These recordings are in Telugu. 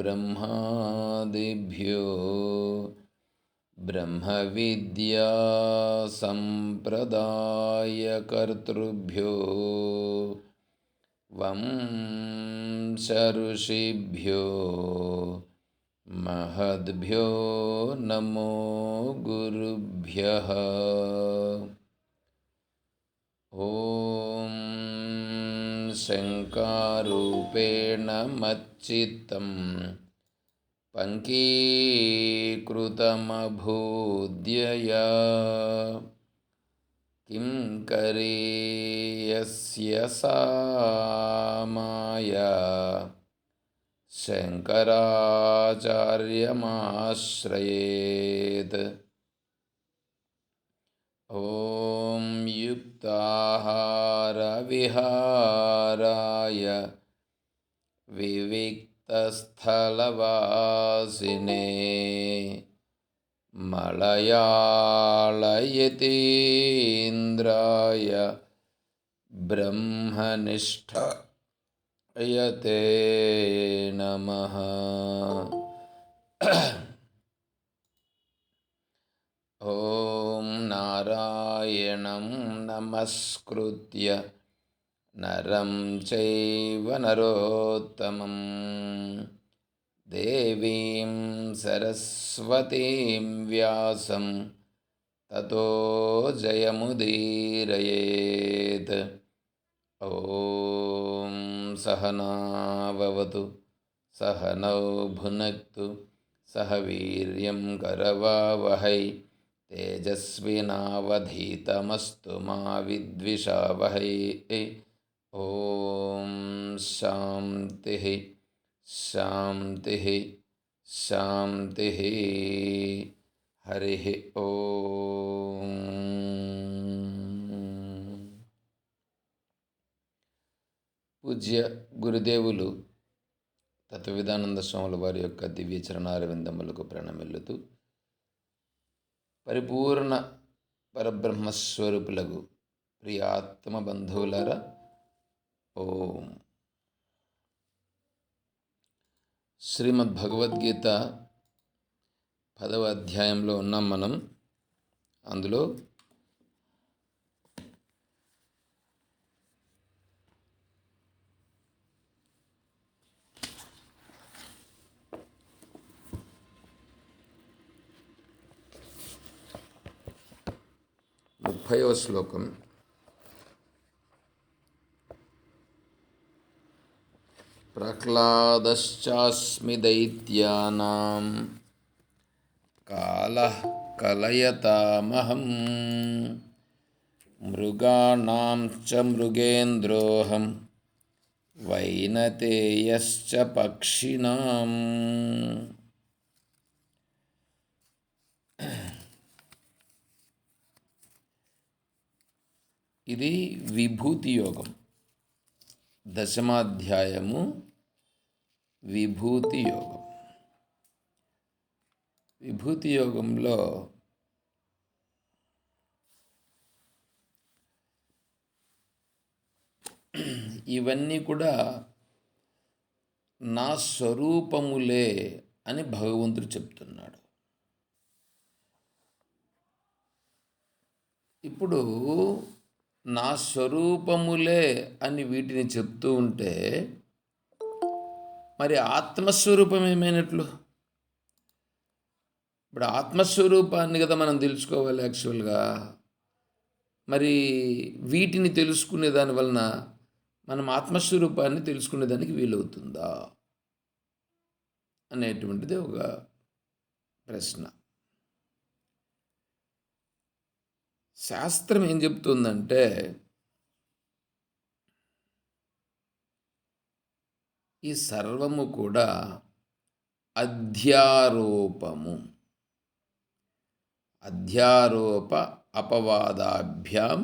ब्रह्मादिभ्यो ब्रह्मविद्या संप्रदायकर्तृभ्यो वंशऋषिभ्यो महद्भ्यो नमो गुरुभ्यः। ॐ शङ्कारूपेण मच्चित्तं पङ्कीकृतमभूद्यया किं करेयस्य सा माया शङ्कराचार्यमाश्रयेत्। ॐ युक्ताहारविहाराय विविक्तस्थलवासिने मलयाळयतीन्द्राय ब्रह्मनिष्ठायते नमः। ॐ नारायणं नमस्कृत्य नरं चैव नरोत्तमं देवीं सरस्वतीं व्यासं ततो जयमुदीरयेत्। ॐ सहना भवतु सहनौ भुनक्तु सह वीर्यं करवावहै तेजस्विनावधीतमस्तु मा विद्विषावहै। ॐ शान्तिः शान्तिः शान्तिः। हरिः ॐ। పూజ్య గురుదేవులు తత్వవిధానంద స్వాముల వారి యొక్క దివ్య చరణారవిందములకు ప్రణమిల్లుతూ పరిపూర్ణ పరబ్రహ్మస్వరూపులకు ప్రియాత్మ బంధువులరా ఓం. శ్రీమద్ భగవద్గీత 10వ అధ్యాయంలో ఉన్నాం మనం. అందులో ముప్పైవ శ్లోకం. ప్రహ్లాదశ్చాస్మి దైత్యానాం కాలః కలయతామహం మృగాణాం చ మృగేంద్రోహం వైనతేయశ్చ పక్షిణాం. ఇది విభూతి యోగం, దశమాధ్యాయము విభూతి యోగం. విభూతి యోగంలో ఇవన్నీ కూడా నా స్వరూపములే అని భగవంతుడు చెప్తున్నాడు. ఇప్పుడు నా స్వరూపములే అని వీటిని చెప్తూ ఉంటే మరి ఆత్మస్వరూపం ఏమైనట్లు? ఇప్పుడు ఆత్మస్వరూపాన్ని కదా మనం తెలుసుకోవాలి యాక్చువల్గా. మరి వీటిని తెలుసుకునే దాని వలన మనం ఆత్మస్వరూపాన్ని తెలుసుకునేదానికి వీలవుతుందా అనేటువంటిది ఒక ప్రశ్న. శాస్త్రం ఏం చెప్తుందంటే ఈ సర్వము కూడా అధ్యారోపము. అధ్యారోప అపవాదాభ్యాం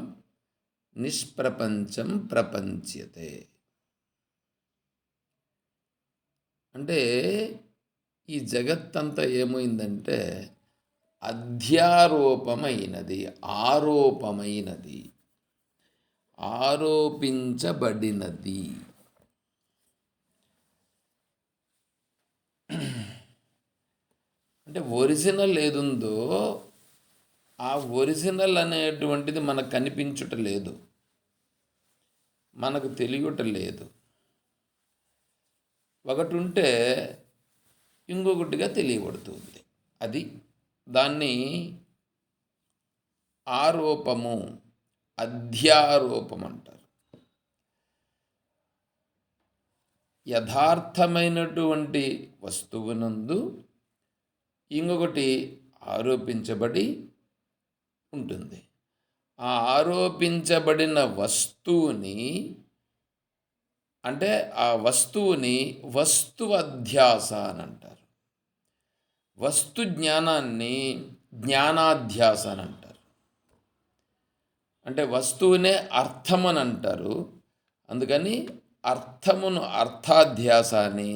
నిష్ప్రపంచం ప్రపంచ్యతే. అంటే ఈ జగత్తంతా ఏమైందంటే అధ్యారోపమైనది, ఆరోపమైనది, ఆరోపించబడినది. అంటే ఒరిజినల్ ఏదుందో ఆ ఒరిజినల్ అనేటువంటిది మనకు కనిపించుట లేదు, మనకు తెలియట లేదు. ఒకటి ఉంటే ఇంకొకటిగా తెలియబడుతుంది. అది దాన్ని ఆరోపము, అధ్యారోపం అంటారు. యథార్థమైనటువంటి వస్తువునందు ఇంకొకటి ఆరోపించబడి ఉంటుంది. ఆ ఆరోపించబడిన వస్తువుని అంటే ఆ వస్తువుని వస్తు అధ్యాస అని అంటారు. వస్తు జ్ఞానాన్ని జ్ఞానాధ్యాస అని అంటారు. అంటే వస్తువునే అర్థమని అంటారు, అందుకని అర్థమును అర్థాధ్యాస అని,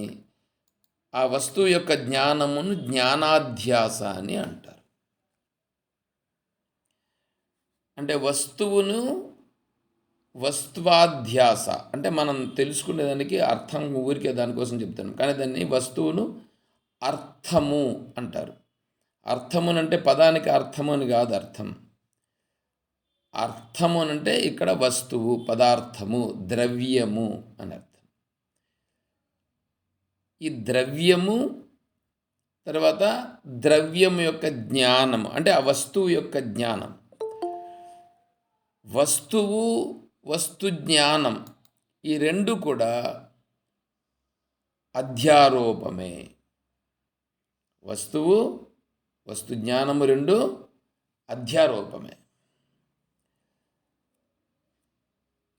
ఆ వస్తువు యొక్క జ్ఞానమును జ్ఞానాధ్యాస అని అంటారు. అంటే వస్తువును వస్తువాధ్యాస అంటే మనం తెలుసుకునేదానికి అర్థం ఊరికే దానికోసం చెప్తాను, కానీ దాన్ని వస్తువును అర్థము అంటారు. అర్థము అంటే పదానికి అర్థము అని కాదు అర్థం. అర్థము అంటే ఇక్కడ వస్తువు, పదార్థము, ద్రవ్యము అని అర్థం. ఈ ద్రవ్యము తర్వాత ద్రవ్యము యొక్క జ్ఞానం అంటే ఆ వస్తువు యొక్క జ్ఞానం. వస్తువు వస్తు జ్ఞానం ఈ రెండు కూడా అధ్యారోపమే. వస్తువు వస్తు జ్ఞానము రెండు అధ్యారోపమే.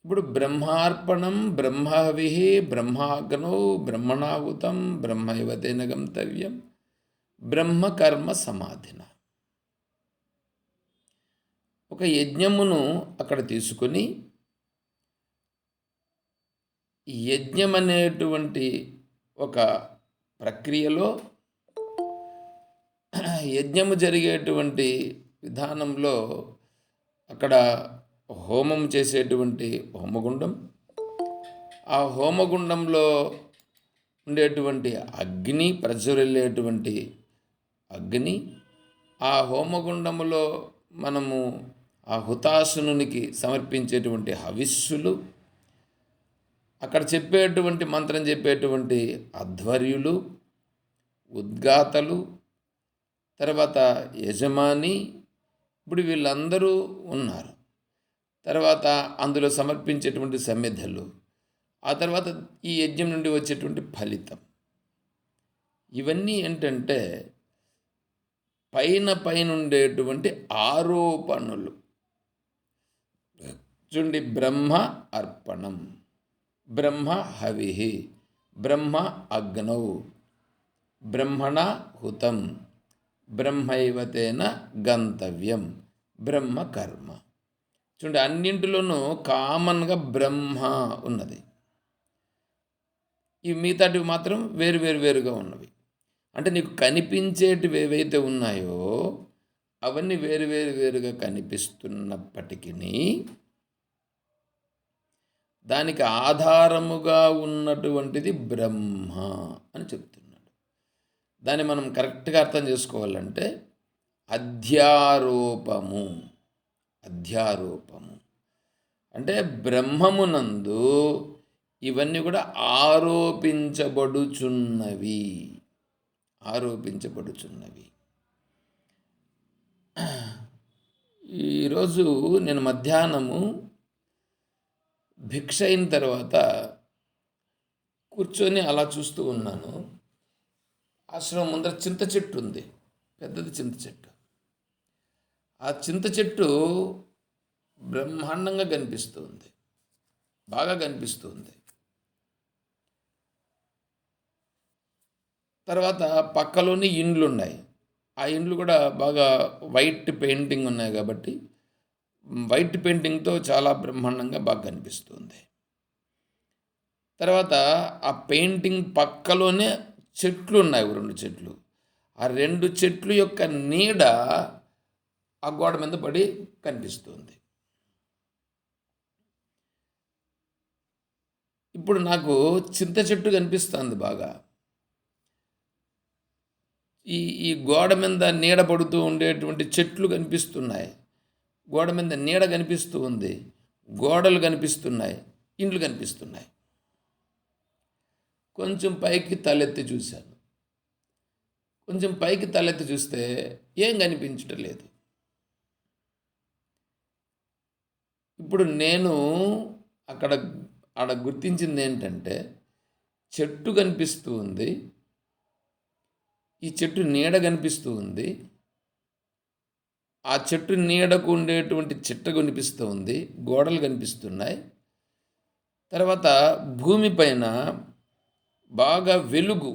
ఇప్పుడు బ్రహ్మార్పణం, బ్రహ్మహవి, బ్రహ్మాగ్నౌ, బ్రహ్మణాహుతం, బ్రహ్మైవ తేన గంతవ్యం, బ్రహ్మకర్మ సమాధిన. ఒక యజ్ఞమును అక్కడ తీసుకొని యజ్ఞం అనేటువంటి ఒక ప్రక్రియలో యజ్ఞము జరిగేటువంటి విధానంలో అక్కడ హోమం చేసేటువంటి హోమగుండం, ఆ హోమగుండంలో ఉండేటువంటి అగ్ని, ప్రజ్వరిల్లేటువంటి అగ్ని, ఆ హోమగుండములో మనము ఆ హుతాసునునికి సమర్పించేటువంటి హవిస్సులు, అక్కడ చెప్పేటువంటి మంత్రం చెప్పేటువంటి అధ్వర్యులు, ఉద్గాతలు, తర్వాత యజమాని, ఇప్పుడు వీళ్ళందరూ ఉన్నారు. తర్వాత అందులో సమర్పించేటువంటి సమిధలు, ఆ తర్వాత ఈ యజ్ఞం నుండి వచ్చేటువంటి ఫలితం. ఇవన్నీ ఏంటంటే పైన ఉండేటువంటి ఆరోపణలు. చూడండి, బ్రహ్మ అర్పణం, బ్రహ్మ హవిః, బ్రహ్మ అగ్నౌ, బ్రహ్మణ హుతం, బ్రహ్మైవ తేన గంతవ్యం, బ్రహ్మ కర్మ. చూడండి, అన్నింటిలోనూ కామన్గా బ్రహ్మ ఉన్నది. ఈ మిగతాటివి మాత్రం వేరుగా ఉన్నవి. అంటే నీకు కనిపించేటివి ఏవైతే ఉన్నాయో అవన్నీ వేరుగా కనిపిస్తున్నప్పటికీ దానికి ఆధారముగా ఉన్నటువంటిది బ్రహ్మ అని చెప్తున్నాడు. దాన్ని మనం కరెక్ట్గా అర్థం చేసుకోవాలంటే అధ్యారోపము అంటే బ్రహ్మమునందు ఇవన్నీ కూడా ఆరోపించబడుచున్నవి. ఈరోజు నేను మధ్యాహ్నము భిక్ష అయిన తర్వాత కూర్చొని అలా చూస్తూ ఉన్నాను. ఆశ్రమం ముందర చింత చెట్టు ఉంది, పెద్దది చింత చెట్టు. ఆ చింత చెట్టు బ్రహ్మాండంగా కనిపిస్తుంది, బాగా కనిపిస్తుంది. తర్వాత పక్కలోని ఇండ్లు ఉన్నాయి. ఆ ఇండ్లు కూడా బాగా వైట్ పెయింటింగ్ ఉన్నాయి కాబట్టి వైట్ పెయింటింగ్తో చాలా బ్రహ్మాండంగా బాగా కనిపిస్తుంది. తర్వాత ఆ పెయింటింగ్ పక్కలోనే చెట్లు ఉన్నాయి, 2 చెట్లు. ఆ 2 చెట్లు యొక్క నీడ ఆ గోడ మీద పడి కనిపిస్తుంది. ఇప్పుడు నాకు చింత చెట్టు కనిపిస్తుంది బాగా. ఈ ఈ గోడ మీద నీడ పడుతూ ఉండేటువంటి చెట్లు కనిపిస్తున్నాయి, గోడ మీద నీడ కనిపిస్తూ ఉంది, గోడలు కనిపిస్తున్నాయి, ఇండ్లు కనిపిస్తున్నాయి. కొంచెం పైకి తలెత్తి చూశాను. కొంచెం పైకి తలెత్తి చూస్తే ఏం కనిపించటం లేదు. ఇప్పుడు నేను అక్కడ ఆడ గుర్తించింది ఏంటంటే, చెట్టు కనిపిస్తూ ఉంది, ఈ చెట్టు నీడ కనిపిస్తూ ఉంది, ఆ చెట్టు నీడకు ఉండేటువంటి చెట్టు కనిపిస్తూ ఉంది, గోడలు కనిపిస్తున్నాయి. తర్వాత భూమిపైన బాగా వెలుగు,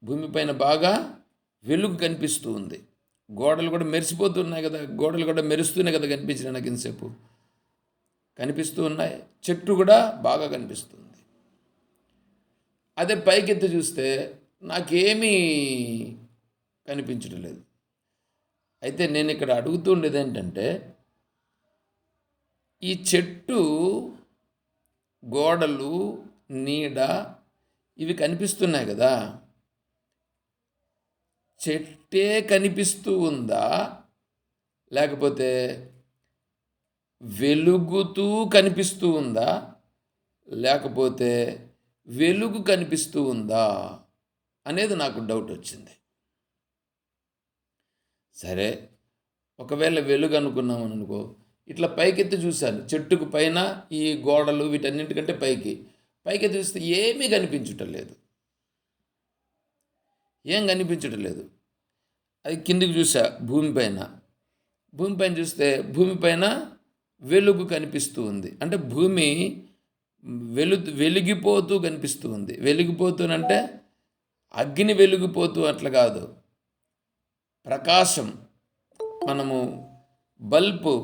భూమిపైన బాగా వెలుగు కనిపిస్తూ ఉంది. గోడలు కూడా మెరిసిపోతున్నాయి కదా, గోడలు కూడా మెరుస్తూనే కదా కనిపించినాయి నాకు ఇంతసేపు, కనిపిస్తూ ఉన్నాయి. చెట్టు కూడా బాగా కనిపిస్తుంది. అదే పైకెత్తి చూస్తే నాకేమీ కనిపించడం లేదు. అయితే నేను ఇక్కడ అడుగుతుండేది ఏంటంటే, ఈ చెట్టు, గోడలు, నీడ ఇవి కనిపిస్తున్నాయి కదా, చెట్టే కనిపిస్తూ ఉందా, లేకపోతే వెలుగుతూ కనిపిస్తూ ఉందా, లేకపోతే వెలుగు కనిపిస్తూ ఉందా అనేది నాకు డౌట్ వచ్చింది. సరే, ఒకవేళ వెలుగు అనుకున్నామని అనుకో, ఇట్లా పైకెత్తి చూశాను, చెట్టుకు పైన ఈ గోడలు వీటన్నింటికంటే పైకెత్తి చూస్తే ఏమీ కనిపించటం లేదు, ఏం కనిపించటం లేదు. అది కిందికి చూసా, భూమిపైన చూస్తే భూమిపైన వెలుగు కనిపిస్తూ ఉంది. అంటే భూమి వెలిగిపోతూ కనిపిస్తూ ఉంది. వెలిగిపోతూనంటే అగ్ని వెలిగిపోతూ అట్లా కాదు, ప్రకాశం. మనము బల్బు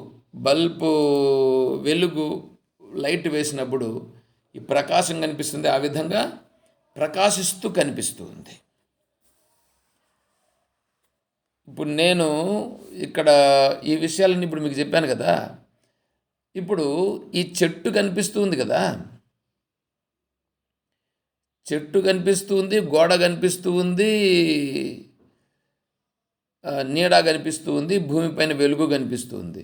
వెలుగు లైట్ వేసినప్పుడు ఈ ప్రకాశం కనిపిస్తుంది, ఆ విధంగా ప్రకాశిస్తూ కనిపిస్తూ ఉంది. ఇప్పుడు నేను ఇక్కడ ఈ విషయాలన్నీ ఇప్పుడు మీకు చెప్పాను కదా. ఇప్పుడు ఈ చెట్టు కనిపిస్తూ ఉంది కదా, చెట్టు కనిపిస్తూ ఉంది, గోడ కనిపిస్తూ ఉంది, నీడ కనిపిస్తూ ఉంది, భూమిపైన వెలుగు కనిపిస్తూ ఉంది.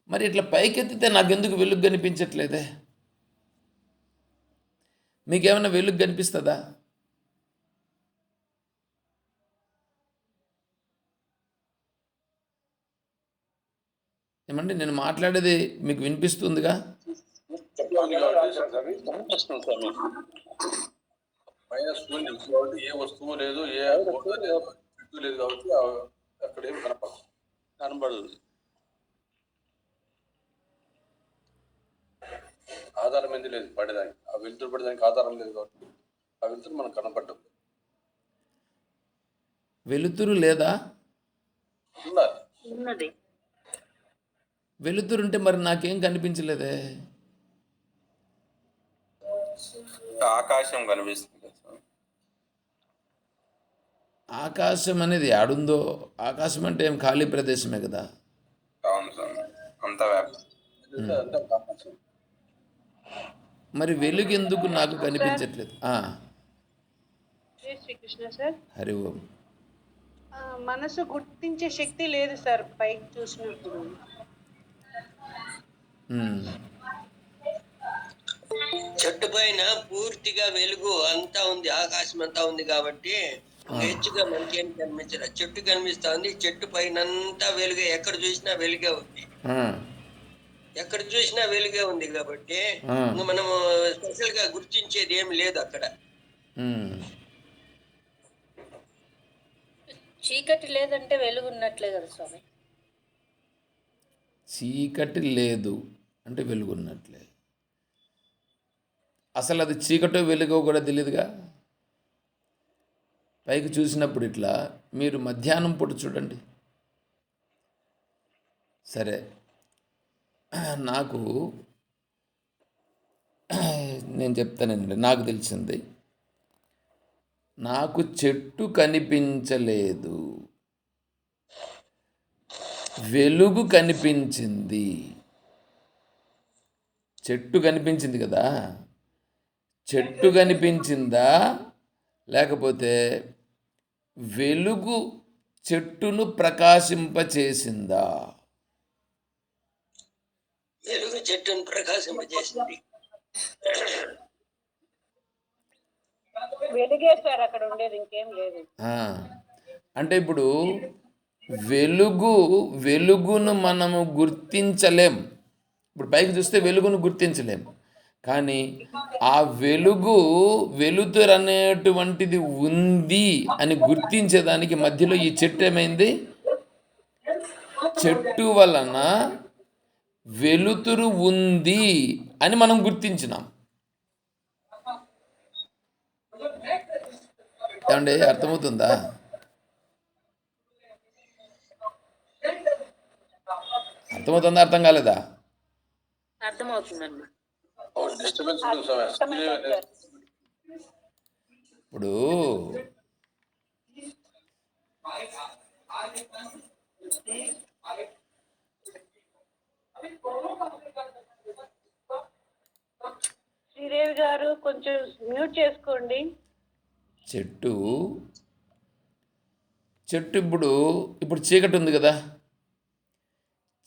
మరి ఇట్లా పైకెత్తితే నాకెందుకు వెలుగు కనిపించట్లేదే? మీకేమైనా వెలుగు కనిపిస్తుందా? ఏమండి, నేను మాట్లాడేది మీకు వినిపిస్తుందిగా? ఏ వస్తువు లేదు, ఏ చెట్టు లేదు కాబట్టి అక్కడ ఏమి కనపడదు. ఆధారం ఏంది లేదు పడేదానికి, ఆ వెలుతురు పడేదానికి ఆధారం లేదు కాబట్టి ఆ వెలుతురు మనకు కనపడ్డం. వెలుతురు లేదా? ఉన్నది. వెలుతురు ఉంటే మరి నాకేం కనిపించలేదే? ఆకాశం కనిపిస్తుంది. ఆకాశం అనేది ఆడుందో? ఆకాశం అంటే ఏం ఖాళీ ప్రదేశమే కదా. అవును సార్, అంత మరి వెలుగు ఎందుకు నాకు కనిపించట్లేదు? శ్రీకృష్ణ సార్, హరి ఓం. మనసు గుర్తించే శక్తి లేదు సార్ పైకి చూసినప్పుడు. చెట్టు పైన పూర్తిగా వెలుగు అంతా ఉంది, ఆకాశం అంతా ఉంది కాబట్టి హెచ్చుగా మనకి ఏం కనిపించదు. చెట్టు కనిపిస్తా ఉంది, చెట్టు పైన అంతా వెలుగే, ఎక్కడ చూసినా వెలుగే ఉంది, ఎక్కడ చూసినా వెలుగే ఉంది కాబట్టి మనము స్పెషల్ గా గుర్తించేది ఏమి లేదు అక్కడ. చీకటి లేదంటే వెలుగు ఉన్నట్లే కదా స్వామి? చీకటి లేదు అంటే వెలుగున్నట్లే. అసలు అది చీకటో వెలుగో కూడా తెలియదుగా. పైకి చూసినప్పుడు ఇట్లా మీరు మధ్యాహ్నం పూట చూడండి. సరే, నేను చెప్తానండి, నాకు తెలిసింది. నాకు చెట్టు కనిపించలేదు, వెలుగు కనిపించింది. చెట్టు కనిపించింది కదా, చెట్టు కనిపించిందా లేకపోతే వెలుగు చెట్టును ప్రకాశింపచేసిందా? వెలుగు చెట్టును ప్రకాశింపజేసింది. వెలుగే సార్ అక్కడ ఉండేది, ఇంకేం లేదు. ఆ, అంటే ఇప్పుడు వెలుగును మనము గుర్తించలేం. ఇప్పుడు పైకి చూస్తే వెలుగును గుర్తించలేం, కానీ ఆ వెలుతురు అనేటువంటిది ఉంది అని గుర్తించేదానికి మధ్యలో ఈ చెట్టు ఏమైంది? చెట్టు వలన వెలుతురు ఉంది అని మనం గుర్తించినాం. ఏమండి, అర్థమవుతుందా? అర్థమవుతుందా, అర్థం కాలేదా? అర్థమవుతుందండి. డిస్టర్బెన్స్ ఉంటుంది స్వామి. అర్థమైంది సార్. ఇప్పుడు శ్రీదేవి గారు కొంచెం మ్యూట్ చేసుకోండి. చెట్టు ఇప్పుడు చీకటి ఉంది కదా,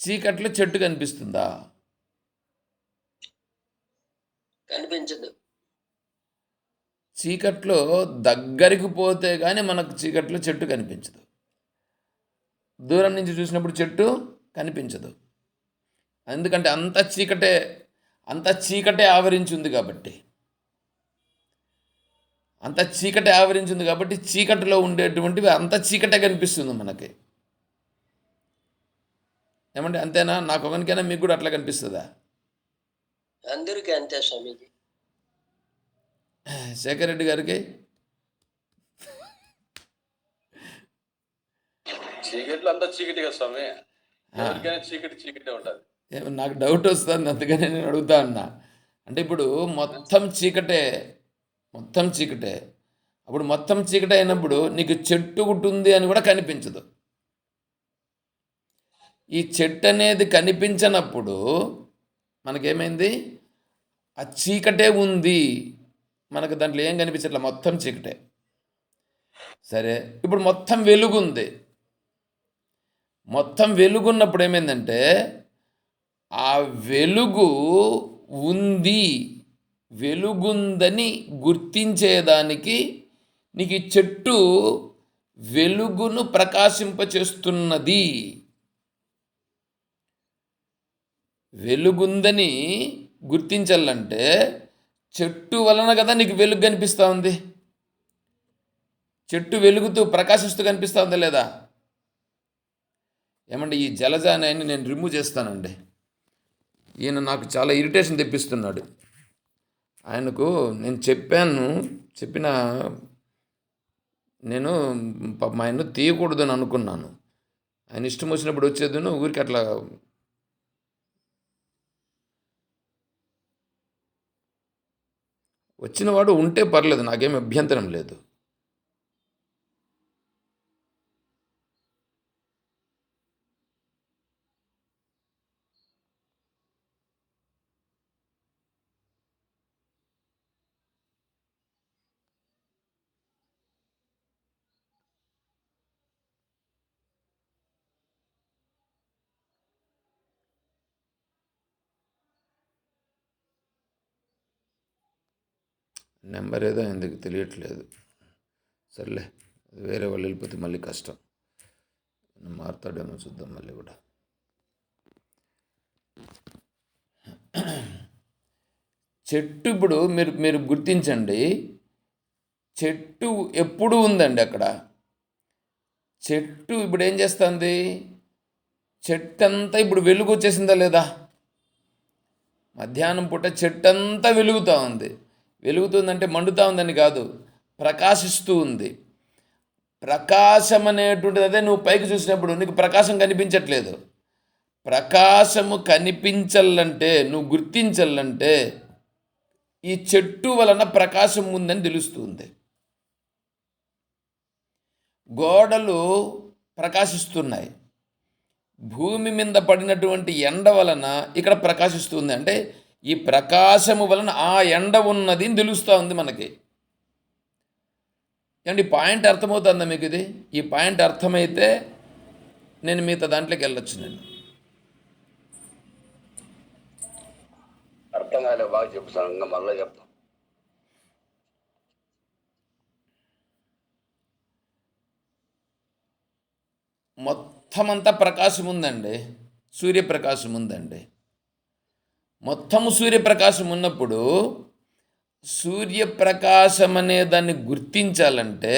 చీకట్లో చెట్టు కనిపిస్తుందా? కనిపించదు. చీకట్లో దగ్గరికి పోతే కానీ మనకు చీకట్లో చెట్టు కనిపించదు. దూరం నుంచి చూసినప్పుడు చెట్టు కనిపించదు. ఎందుకంటే అంత చీకటే ఆవరించి ఉంది కాబట్టి. చీకటిలో ఉండేటువంటివి అంత చీకటే కనిపిస్తుంది మనకి. ఏమంటే అంతేనా? నాకు ఒకరికైనా మీకు కూడా అట్లా కనిపిస్తుందా? అందరికీ అంతే స్వామీజీ. శేఖర్ రెడ్డి గారికి చీకట్లో అంతా చీకటి కదా స్వామి, ఎవరికైనా చీకటే ఉంటుంది. నాకు డౌట్ వస్తుంది, అందుకని నేను అడుగుతా ఉన్నా. అంటే ఇప్పుడు మొత్తం చీకటే. అప్పుడు మొత్తం చీకటే అయినప్పుడు నీకు చెట్టు ఒకటి ఉంది అని కూడా కనిపించదు. ఈ చెట్టు అనేది కనిపించనప్పుడు మనకేమైంది? ఆ చీకటే ఉంది, మనకు దాంట్లో ఏం కనిపించట్లే, మొత్తం చీకటే. సరే, ఇప్పుడు మొత్తం వెలుగుంది. మొత్తం వెలుగున్నప్పుడు ఏమైందంటే ఆ వెలుగుందని గుర్తించేదానికి నీకు ఈ చెట్టు వెలుగును ప్రకాశింపచేస్తున్నది. వెలుగుందని గుర్తించాలంటే చెట్టు వలన కదా నీకు వెలుగు కనిపిస్తూ ఉంది. చెట్టు వెలుగుతూ ప్రకాశిస్తూ కనిపిస్తూ ఉందా లేదా? ఏమంటే ఈ జలజ అని నేను రిమూవ్ చేస్తానండి. ఈయన నాకు చాలా ఇరిటేషన్ తెప్పిస్తున్నాడు. ఆయనకు నేను నేను పాపం ఆయన తీయకూడదు అని అనుకున్నాను. ఆయన ఇష్టం వచ్చినప్పుడు వచ్చేది ఊరికి అట్లా వచ్చినవాడు ఉంటే పర్లేదు, నాకేం అభ్యంతరం లేదు. నెంబర్ ఏదో ఎందుకు తెలియట్లేదు. సర్లే, వేరే వాళ్ళు వెళ్ళిపోతే మళ్ళీ కష్టం. మారుతాడేమో చూద్దాం మళ్ళీ కూడా. చెట్టు ఇప్పుడు మీరు గుర్తించండి, చెట్టు ఎప్పుడు ఉందండి అక్కడ. చెట్టు ఇప్పుడు ఏం చేస్తుంది? చెట్టు అంతా ఇప్పుడు వెలుగు వచ్చేసిందా లేదా? మధ్యాహ్నం పూట చెట్టు అంతా వెలుగుతూ ఉంది. వెలుగుతుందంటే మండుతూ ఉందని కాదు, ప్రకాశిస్తూ ఉంది. ప్రకాశం అనేటువంటిది అదే. నువ్వు పైకి చూసినప్పుడు నీకు ప్రకాశం కనిపించట్లేదు. ప్రకాశము కనిపించాలంటే, నువ్వు గుర్తించాలంటే ఈ చెట్టు వలన ప్రకాశం ఉందని తెలుస్తుంది. గోడలు ప్రకాశిస్తున్నాయి. భూమి మీద పడినటువంటి ఎండ వలన ఇక్కడ ప్రకాశిస్తుంది. అంటే ఈ ప్రకాశము వలన ఆ ఎండ ఉన్నది అని తెలుస్తూ ఉంది మనకి. ఏమండి ఈ పాయింట్ అర్థమవుతుందా మీకు? ఇది ఈ పాయింట్ అర్థమైతే నేను మిగతా దాంట్లోకి వెళ్ళొచ్చు. నేను అర్థం కాలే, బాగా చెప్పు సార్, ఇంకా మళ్ళీ చెప్తాం. మొత్తం అంతా ప్రకాశం ఉందండి, సూర్యప్రకాశం ఉందండి. మొత్తము సూర్యప్రకాశం ఉన్నప్పుడు సూర్యప్రకాశం అనే దాన్ని గుర్తించాలంటే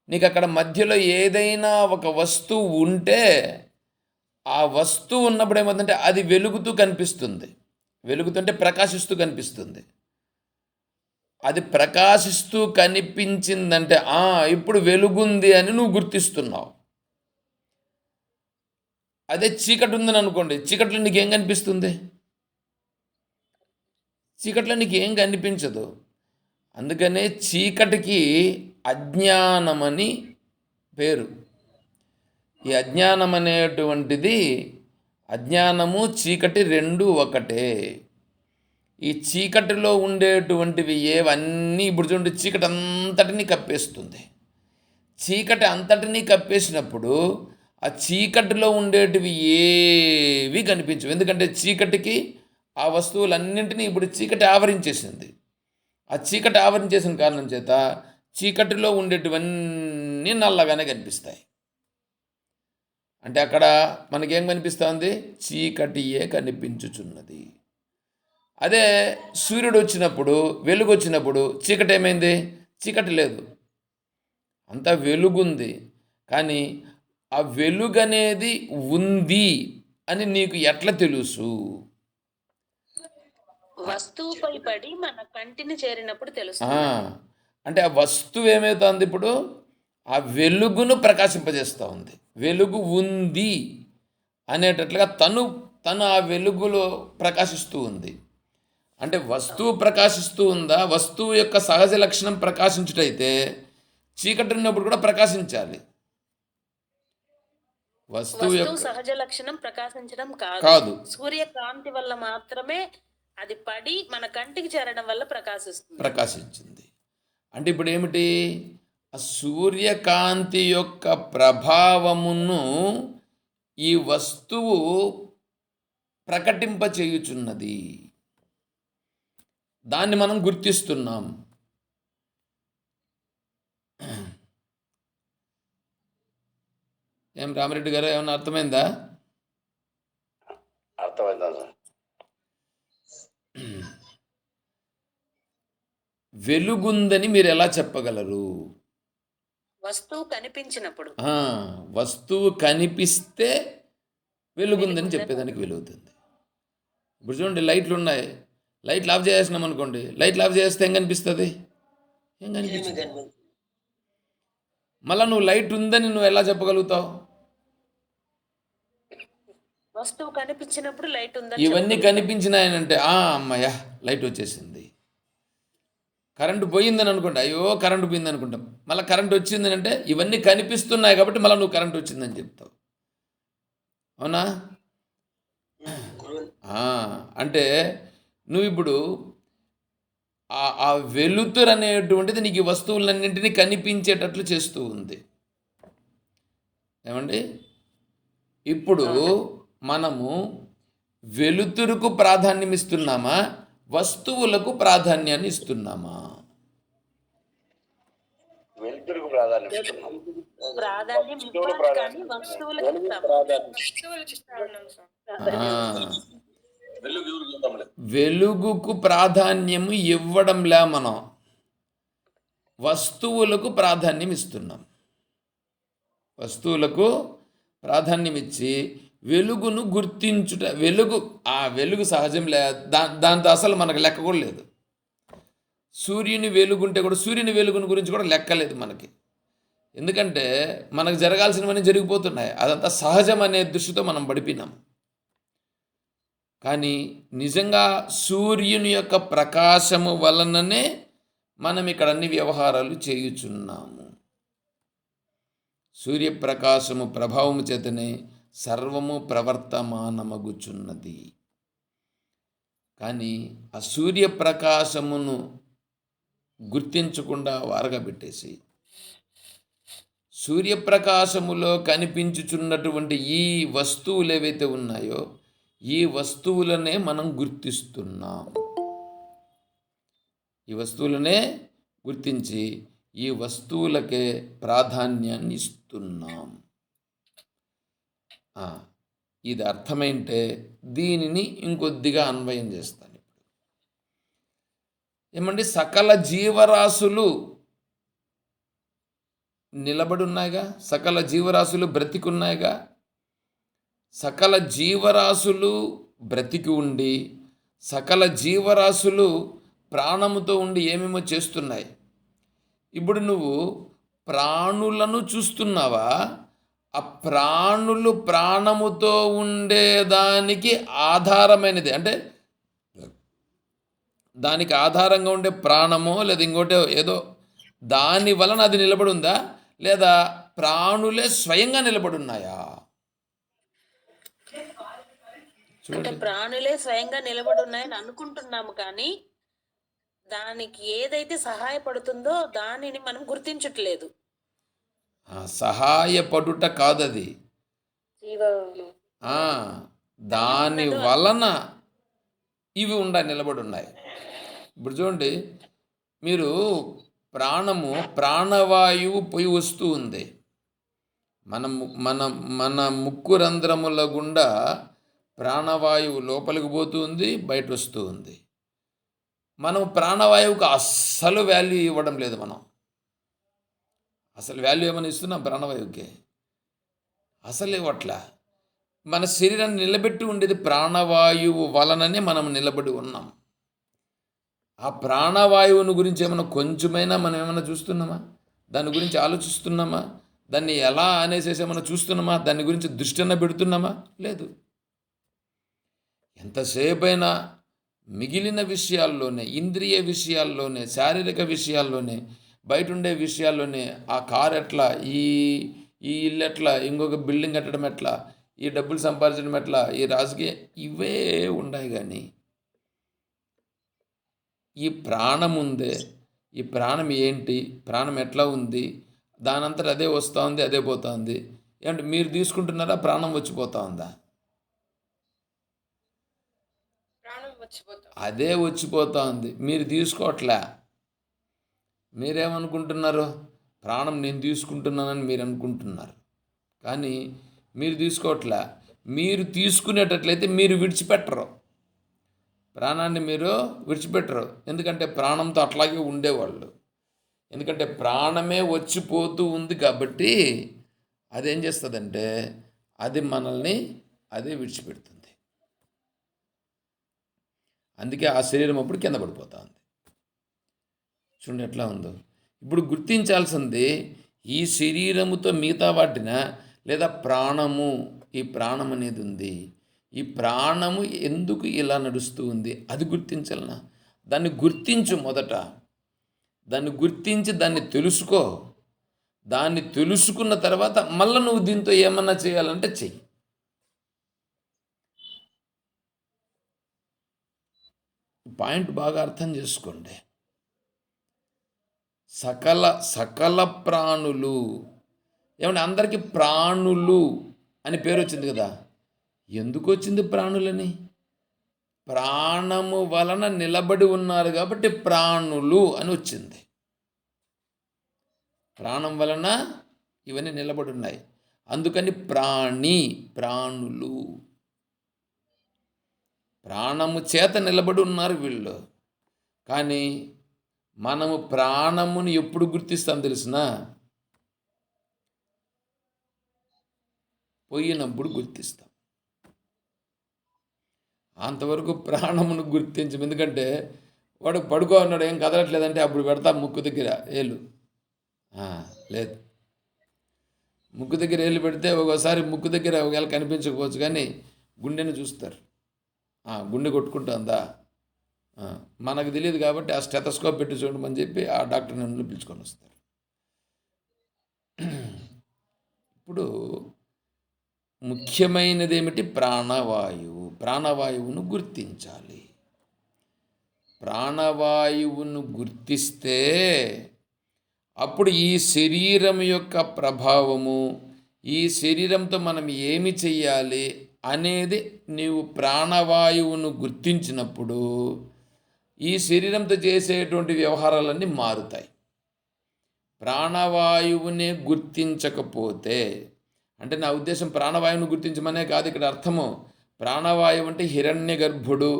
నీకు అక్కడ మధ్యలో ఏదైనా ఒక వస్తువు ఉంటే ఆ వస్తువు ఉన్నప్పుడు ఏమవుతుందంటే అది వెలుగుతూ కనిపిస్తుంది. వెలుగుతుంటే ప్రకాశిస్తూ కనిపిస్తుంది. అది ప్రకాశిస్తూ కనిపించిందంటే ఇప్పుడు వెలుగుంది అని నువ్వు గుర్తిస్తున్నావు. అదే చీకటి ఉందని అనుకోండి, చీకట్లో నీకేం కనిపిస్తుంది? చీకట్లో నీకు ఏం కనిపించదు. అందుకనే చీకటికి అజ్ఞానమని పేరు. ఈ అజ్ఞానం అనేటువంటిది, అజ్ఞానము చీకటి రెండు ఒకటే. ఈ చీకటిలో ఉండేటువంటివి ఏవన్నీ ఇప్పుడు చూడండి, చీకటి అంతటినీ కప్పేస్తుంది. చీకటి అంతటినీ కప్పేసినప్పుడు ఆ చీకటిలో ఉండేటివి ఏవి కనిపించవు. ఎందుకంటే చీకటికి ఆ వస్తువులన్నింటినీ ఇప్పుడు చీకటి ఆవరించేసింది. ఆ చీకటి ఆవరించేసిన కారణం చేత చీకటిలో ఉండేటివన్నీ నల్లగానే కనిపిస్తాయి. అంటే అక్కడ మనకేం కనిపిస్తుంది? చీకటియే కనిపించుచున్నది. అదే సూర్యుడు వచ్చినప్పుడు, వెలుగు వచ్చినప్పుడు చీకటి ఏమైంది? చీకటి లేదు, అంతా వెలుగుంది. కానీ ఆ వెలుగు అనేది ఉంది అని నీకు ఎట్లా తెలుసు? వస్తువుపై పడి మన కంటిని చేరినప్పుడు తెలుస్తుంది. అంటే ఆ వస్తువు ఏమవుతుంది? ఇప్పుడు ఆ వెలుగును ప్రకాశింపజేస్తూ ఉంది. వెలుగు ఉంది అనేటట్లుగా తను ఆ వెలుగులో ప్రకాశిస్తూ ఉంది. అంటే వస్తువు ప్రకాశిస్తూ ఉందా? వస్తువు యొక్క సహజ లక్షణం ప్రకాశించుటైతే చీకటి ఉన్నప్పుడు కూడా ప్రకాశించాలి. వస్తువు యొక్క సహజ లక్షణం ప్రకాశించడం కాదు, సూర్యకాంతి వల్ల మాత్రమే అది పడి మన కంటికి చేరడం వల్ల ప్రకాశించింది. అంటే ఇప్పుడు ఏమిటి? ఆ సూర్యకాంతి యొక్క ప్రభావమును ఈ వస్తువు ప్రకటింపచేయుచున్నది. దాన్ని మనం గుర్తిస్తున్నాం. ఏం రామిరెడ్డి గారు, ఏమన్నా అర్థమైందా? అర్థమైందా సార్? వెలుగుందని మీరు ఎలా చెప్పగలరు? వస్తువు కనిపించినప్పుడు. వస్తువు కనిపిస్తే వెలుగుందని చెప్పేదానికి వెలుగుతుంది. ఇప్పుడు చూడండి, లైట్లు ఉన్నాయి, లైట్లు ఆఫ్ చేసేసినాం అనుకోండి, లైట్లు ఆఫ్ చేస్తే ఏం కనిపిస్తుంది? ఏం కనిపించదు. మళ్ళీ నువ్వు లైట్ ఉందని నువ్వు ఎలా చెప్పగలుగుతావు? వస్తువు కనిపించినప్పుడు లైట్ ఉందని. ఇవన్నీ కనిపించినాయనంటే అమ్మయ్య లైట్ వచ్చేసింది. కరెంటు పోయిందని అనుకుంటా, అయ్యో కరెంటు పోయింది అనుకుంటాం. మళ్ళీ కరెంటు వచ్చిందని అంటే ఇవన్నీ కనిపిస్తున్నాయి కాబట్టి మళ్ళీ నువ్వు కరెంటు వచ్చిందని చెప్తావు. అవునా? అంటే నువ్వు ఇప్పుడు ఆ వెలుతురు అనేటువంటిది నీకు వస్తువులన్నింటినీ కనిపించేటట్లు చేస్తూ ఉంది. ఏమండి? ఇప్పుడు మనము వెలుతురుకు ప్రాధాన్యం ఇస్తున్నామా, వస్తువులకు ప్రాధాన్యాన్ని ఇస్తున్నామా? వెలుతురుకు ప్రాధాన్యం ఇస్తున్నాం. వెలుగుకు ప్రాధాన్యము ఇవ్వడంలే, మనం వస్తువులకు ప్రాధాన్యం ఇస్తున్నాం. వస్తువులకు ప్రాధాన్యం ఇచ్చి వెలుగును గుర్తించుట. వెలుగు సహజం దాంతో అసలు మనకు లెక్క కూడా లేదు. సూర్యుని వెలుగుంటే కూడా సూర్యుని వెలుగుని గురించి కూడా లెక్కలేదు మనకి. ఎందుకంటే మనకు జరగాల్సినవన్నీ జరిగిపోతున్నాయి. అదంతా సహజం అనే దృష్టితో మనం పడిపోయినాం. కానీ నిజంగా సూర్యుని యొక్క ప్రకాశము వలననే మనం ఇక్కడ అన్ని వ్యవహారాలు చేయుచున్నాము. సూర్యప్రకాశము ప్రభావము చేతనే సర్వము ప్రవర్తమానమగుచున్నది. కానీ ఆ సూర్యప్రకాశమును గుర్తించకుండా వారగా పెట్టేసి సూర్యప్రకాశములో కనిపించుచున్నటువంటి ఈ వస్తువులు ఏవైతే ఉన్నాయో ఈ వస్తువులనే మనం గుర్తిస్తున్నాం. ఈ వస్తువులనే గుర్తించి ఈ వస్తువులకే ప్రాధాన్యాన్ని ఇస్తున్నాం. ఇది అర్థమైంటే దీనిని ఇంకొద్దిగా అన్వయం చేస్తాను. ఇప్పుడు ఏమండి, సకల జీవరాశులు నిలబడున్నాయిగా, సకల జీవరాశులు బ్రతికున్నాయిగా. సకల జీవరాశులు బ్రతికి ఉండి సకల జీవరాశులు ప్రాణముతో ఉండి ఏమేమో చేస్తున్నాయి. ఇప్పుడు నువ్వు ప్రాణులను చూస్తున్నావా? ఆ ప్రాణులు ప్రాణముతో ఉండేదానికి ఆధారమైనది అంటే దానికి ఆధారంగా ఉండే ప్రాణమో లేదా ఇంకోటో ఏదో దాని వలన అది నిలబడి ఉందా, లేదా ప్రాణులే స్వయంగా నిలబడి ఉన్నాయా? అంటే ప్రాణులే స్వయంగా నిలబడి ఉన్నాయని అనుకుంటున్నాము, కానీ దానికి ఏదైతే సహాయపడుతుందో దానిని మనం గుర్తించట్లేదు. సహాయపడుట కాదది, జీవాలు దాని వలన ఇవి నిలబడి ఉన్నాయి. ఇప్పుడు చూడండి, మీరు ప్రాణవాయువు పోయి వస్తూ ఉంది. మన ముక్కు రంధ్రముల గుండా ప్రాణవాయువు లోపలికి పోతూ ఉంది, బయట వస్తూ ఉంది. మనం ప్రాణవాయువుకి అస్సలు వాల్యూ ఇవ్వడం లేదు. మనం అసలు వాల్యూ ఏమైనా ఇస్తున్నాం ప్రాణవాయువుకి? అసలు ఇవ్వట్లా. మన శరీరాన్ని నిలబెట్టి ఉండేది ప్రాణవాయువు వలననే మనం నిలబడి ఉన్నాం. ఆ ప్రాణవాయువుని గురించి ఏమైనా కొంచెమైనా మనం ఏమైనా చూస్తున్నామా? దాని గురించి ఆలోచిస్తున్నామా? దాన్ని ఎలా అనేసేసి ఏమైనా చూస్తున్నామా? దాని గురించి దృష్టిన పెడుతున్నామా? లేదు. ఎంతసేపైనా మిగిలిన విషయాల్లోనే, ఇంద్రియ విషయాల్లోనే, శారీరక విషయాల్లోనే, బయట ఉండే విషయాల్లోనే, ఆ కారు ఎట్లా, ఈ ఇల్లు ఎట్లా, ఇంకొక బిల్డింగ్ కట్టడం ఎట్లా, ఈ డబ్బులు సంపాదించడం ఎట్లా, ఈ రాజకీయ ఇవే ఉన్నాయి. కానీ ఈ ప్రాణం ఉందే, ఈ ప్రాణం ఏంటి, ప్రాణం ఎట్లా ఉంది, దానంతట అదే వస్తూ ఉంది, అదే పోతూ ఉంది. ఏమంటే మీరు తీసుకుంటున్నారా? ప్రాణం వచ్చిపోతూ ఉందా? అదే వచ్చిపోతూ ఉంది, మీరు తీసుకోవట్లే. మీరేమనుకుంటున్నారు? ప్రాణం నేను తీసుకుంటున్నానని మీరు అనుకుంటున్నారు, కానీ మీరు తీసుకోవట్లే. మీరు తీసుకునేటట్లయితే మీరు విడిచిపెట్టరు, ప్రాణాన్ని మీరు విడిచిపెట్టరు. ఎందుకంటే ప్రాణంతో అట్లాగే ఉండేవాళ్ళు. ఎందుకంటే ప్రాణమే వచ్చిపోతూ ఉంది కాబట్టి అదేం చేస్తుందంటే అది మనల్ని అదే విడిచిపెడుతుంది. అందుకే ఆ శరీరం అప్పుడు కింద పడిపోతుంది. చూడండి ఎట్లా ఉందో. ఇప్పుడు గుర్తించాల్సింది ఈ శరీరముతో మిగతా వాటిన లేదా ప్రాణము, ఈ ప్రాణం అనేది ఉంది. ఈ ప్రాణము ఎందుకు ఇలా నడుస్తూ ఉంది అది గుర్తించాలనా? దాన్ని గుర్తించు మొదట. దాన్ని గుర్తించి దాన్ని తెలుసుకో. దాన్ని తెలుసుకున్న తర్వాత మళ్ళీ నువ్వు దీంతో ఏమన్నా చేయాలంటే చెయ్యి. పాయింట్ బాగా అర్థం చేసుకోండి. సకల ప్రాణులు, ఏమంటే అందరికీ ప్రాణులు అని పేరు వచ్చింది కదా. ఎందుకు వచ్చింది ప్రాణులని? ప్రాణము వలన నిలబడి ఉన్నారు కాబట్టి ప్రాణులు అని వచ్చింది. ప్రాణం వలన ఇవన్నీ నిలబడి ఉన్నాయి, అందుకని ప్రాణులు. ప్రాణము చేత నిలబడి ఉన్నారు వీళ్ళు. కానీ మనము ప్రాణమును ఎప్పుడు గుర్తిస్తాం తెలిసినా? పోయినప్పుడు గుర్తిస్తాం. అంతవరకు ప్రాణమును గుర్తించం. ఎందుకంటే వాడు పడుకో అన్నాడు, ఏం కదలట్లేదంటే అప్పుడు పెడతా ముక్కు దగ్గర ఏళ్ళు. లేదు, ముక్కు దగ్గర ఏళ్ళు పెడితే ఒక్కోసారి ముక్కు దగ్గర ఒకవేళ కనిపించకపోవచ్చు, కానీ గుండెని చూస్తారు. గుండె కొట్టుకుంటుందా మనకు తెలియదు కాబట్టి ఆ స్టెథోస్కోప్ పెట్టి చూడమని చెప్పి ఆ డాక్టర్ని నన్ను పిలుచుకొని వస్తారు. ఇప్పుడు ముఖ్యమైనది ఏమిటి? ప్రాణవాయువు. ప్రాణవాయువును గుర్తించాలి. ప్రాణవాయువును గుర్తిస్తే అప్పుడు ఈ శరీరం యొక్క ప్రభావము, ఈ శరీరంతో మనం ఏమి చెయ్యాలి అనేది నీవు ప్రాణవాయువును గుర్తించినప్పుడు ఈ శరీరంతో చేసేటువంటి వ్యవహారాలన్నీ మారుతాయి. ప్రాణవాయువునే గుర్తించకపోతే, అంటే నా ఉద్దేశం ప్రాణవాయువును గుర్తించమనే కాదు ఇక్కడ అర్థము. ప్రాణవాయువు అంటే హిరణ్య గర్భుడు.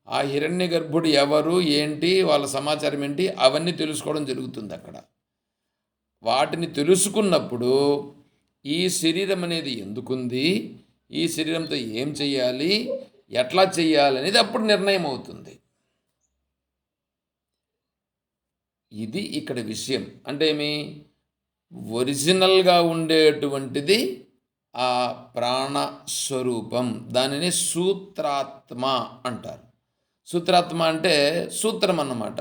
ఆ హిరణ్య గర్భుడు ఎవరు, ఏంటి, వాళ్ళ సమాచారం ఏంటి, అవన్నీ తెలుసుకోవడం జరుగుతుంది అక్కడ. వాటిని తెలుసుకున్నప్పుడు ఈ శరీరం అనేది ఎందుకుంది, ఈ శరీరంతో ఏం చెయ్యాలి, ఎట్లా చెయ్యాలి అనేది అప్పుడు నిర్ణయం అవుతుంది. ఇది ఇక్కడ విషయం. అంటే ఏమి, ఒరిజినల్గా ఉండేటువంటిది ఆ ప్రాణస్వరూపం. దానిని సూత్రాత్మ అంటారు. సూత్రాత్మ అంటే సూత్రం అన్నమాట.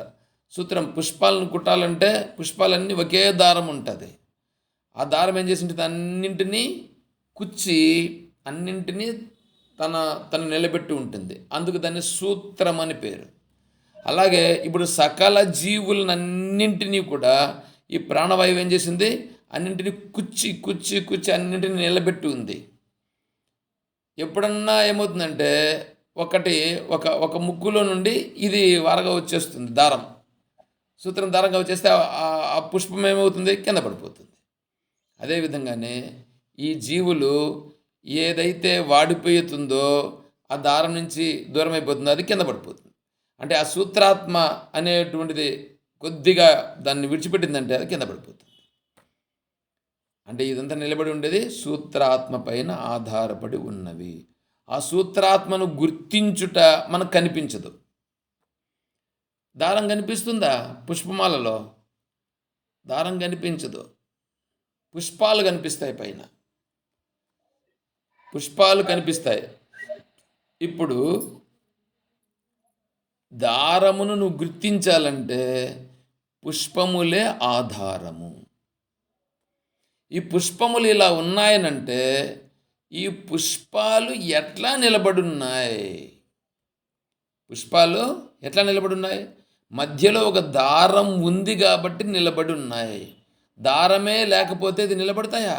సూత్రం, పుష్పాలను కుట్టాలంటే పుష్పాలన్నీ ఒకే దారం ఉంటుంది. ఆ దారం ఏం చేసి ఉంటుంది, అన్నింటినీ కుచ్చి అన్నింటినీ తన నిలబెట్టి ఉంటుంది. అందుకు దాన్ని సూత్రం అని పేరు. అలాగే ఇప్పుడు సకల జీవులన్నింటినీ కూడా ఈ ప్రాణవాయువు ఏం చేసింది, అన్నింటినీ కుచ్చి కుచ్చి కుచ్చి అన్నింటినీ నిలబెట్టి ఉంది. ఎప్పుడన్నా ఏమవుతుందంటే ఒక ముక్కులో నుండి ఇది వారగా వచ్చేస్తుంది, దారం, సూత్రం దారంగా వచ్చేస్తే ఆ పుష్పం ఏమవుతుంది, కింద పడిపోతుంది. అదేవిధంగానే ఈ జీవులు ఏదైతే వాడిపోతుందో ఆ దారం నుంచి దూరం అయిపోతుందో అది కింద పడిపోతుంది. అంటే ఆ సూత్రాత్మ అనేటువంటిది కొద్దిగా దాన్ని విడిచిపెట్టిందంటే అది కింద పడిపోతుంది. అంటే ఇదంతా నిలబడి ఉండేది సూత్రాత్మ పైన ఆధారపడి ఉన్నవి. ఆ సూత్రాత్మను గుర్తించుట మనకు కనిపించదు. దారం కనిపిస్తుందా? పుష్పమాలలో దారం కనిపించదు, పుష్పాలు కనిపిస్తాయి, పైన పుష్పాలు కనిపిస్తాయి. ఇప్పుడు దారమును నువ్వు గుర్తించాలంటే పుష్పములే ఆధారము. ఈ పుష్పములు ఇలా ఉన్నాయనంటే ఈ పుష్పాలు ఎట్లా నిలబడున్నాయి? పుష్పాలు ఎట్లా నిలబడున్నాయి? మధ్యలో ఒక దారం ఉంది కాబట్టి నిలబడి ఉన్నాయి. దారమే లేకపోతే ఇది నిలబడతాయా?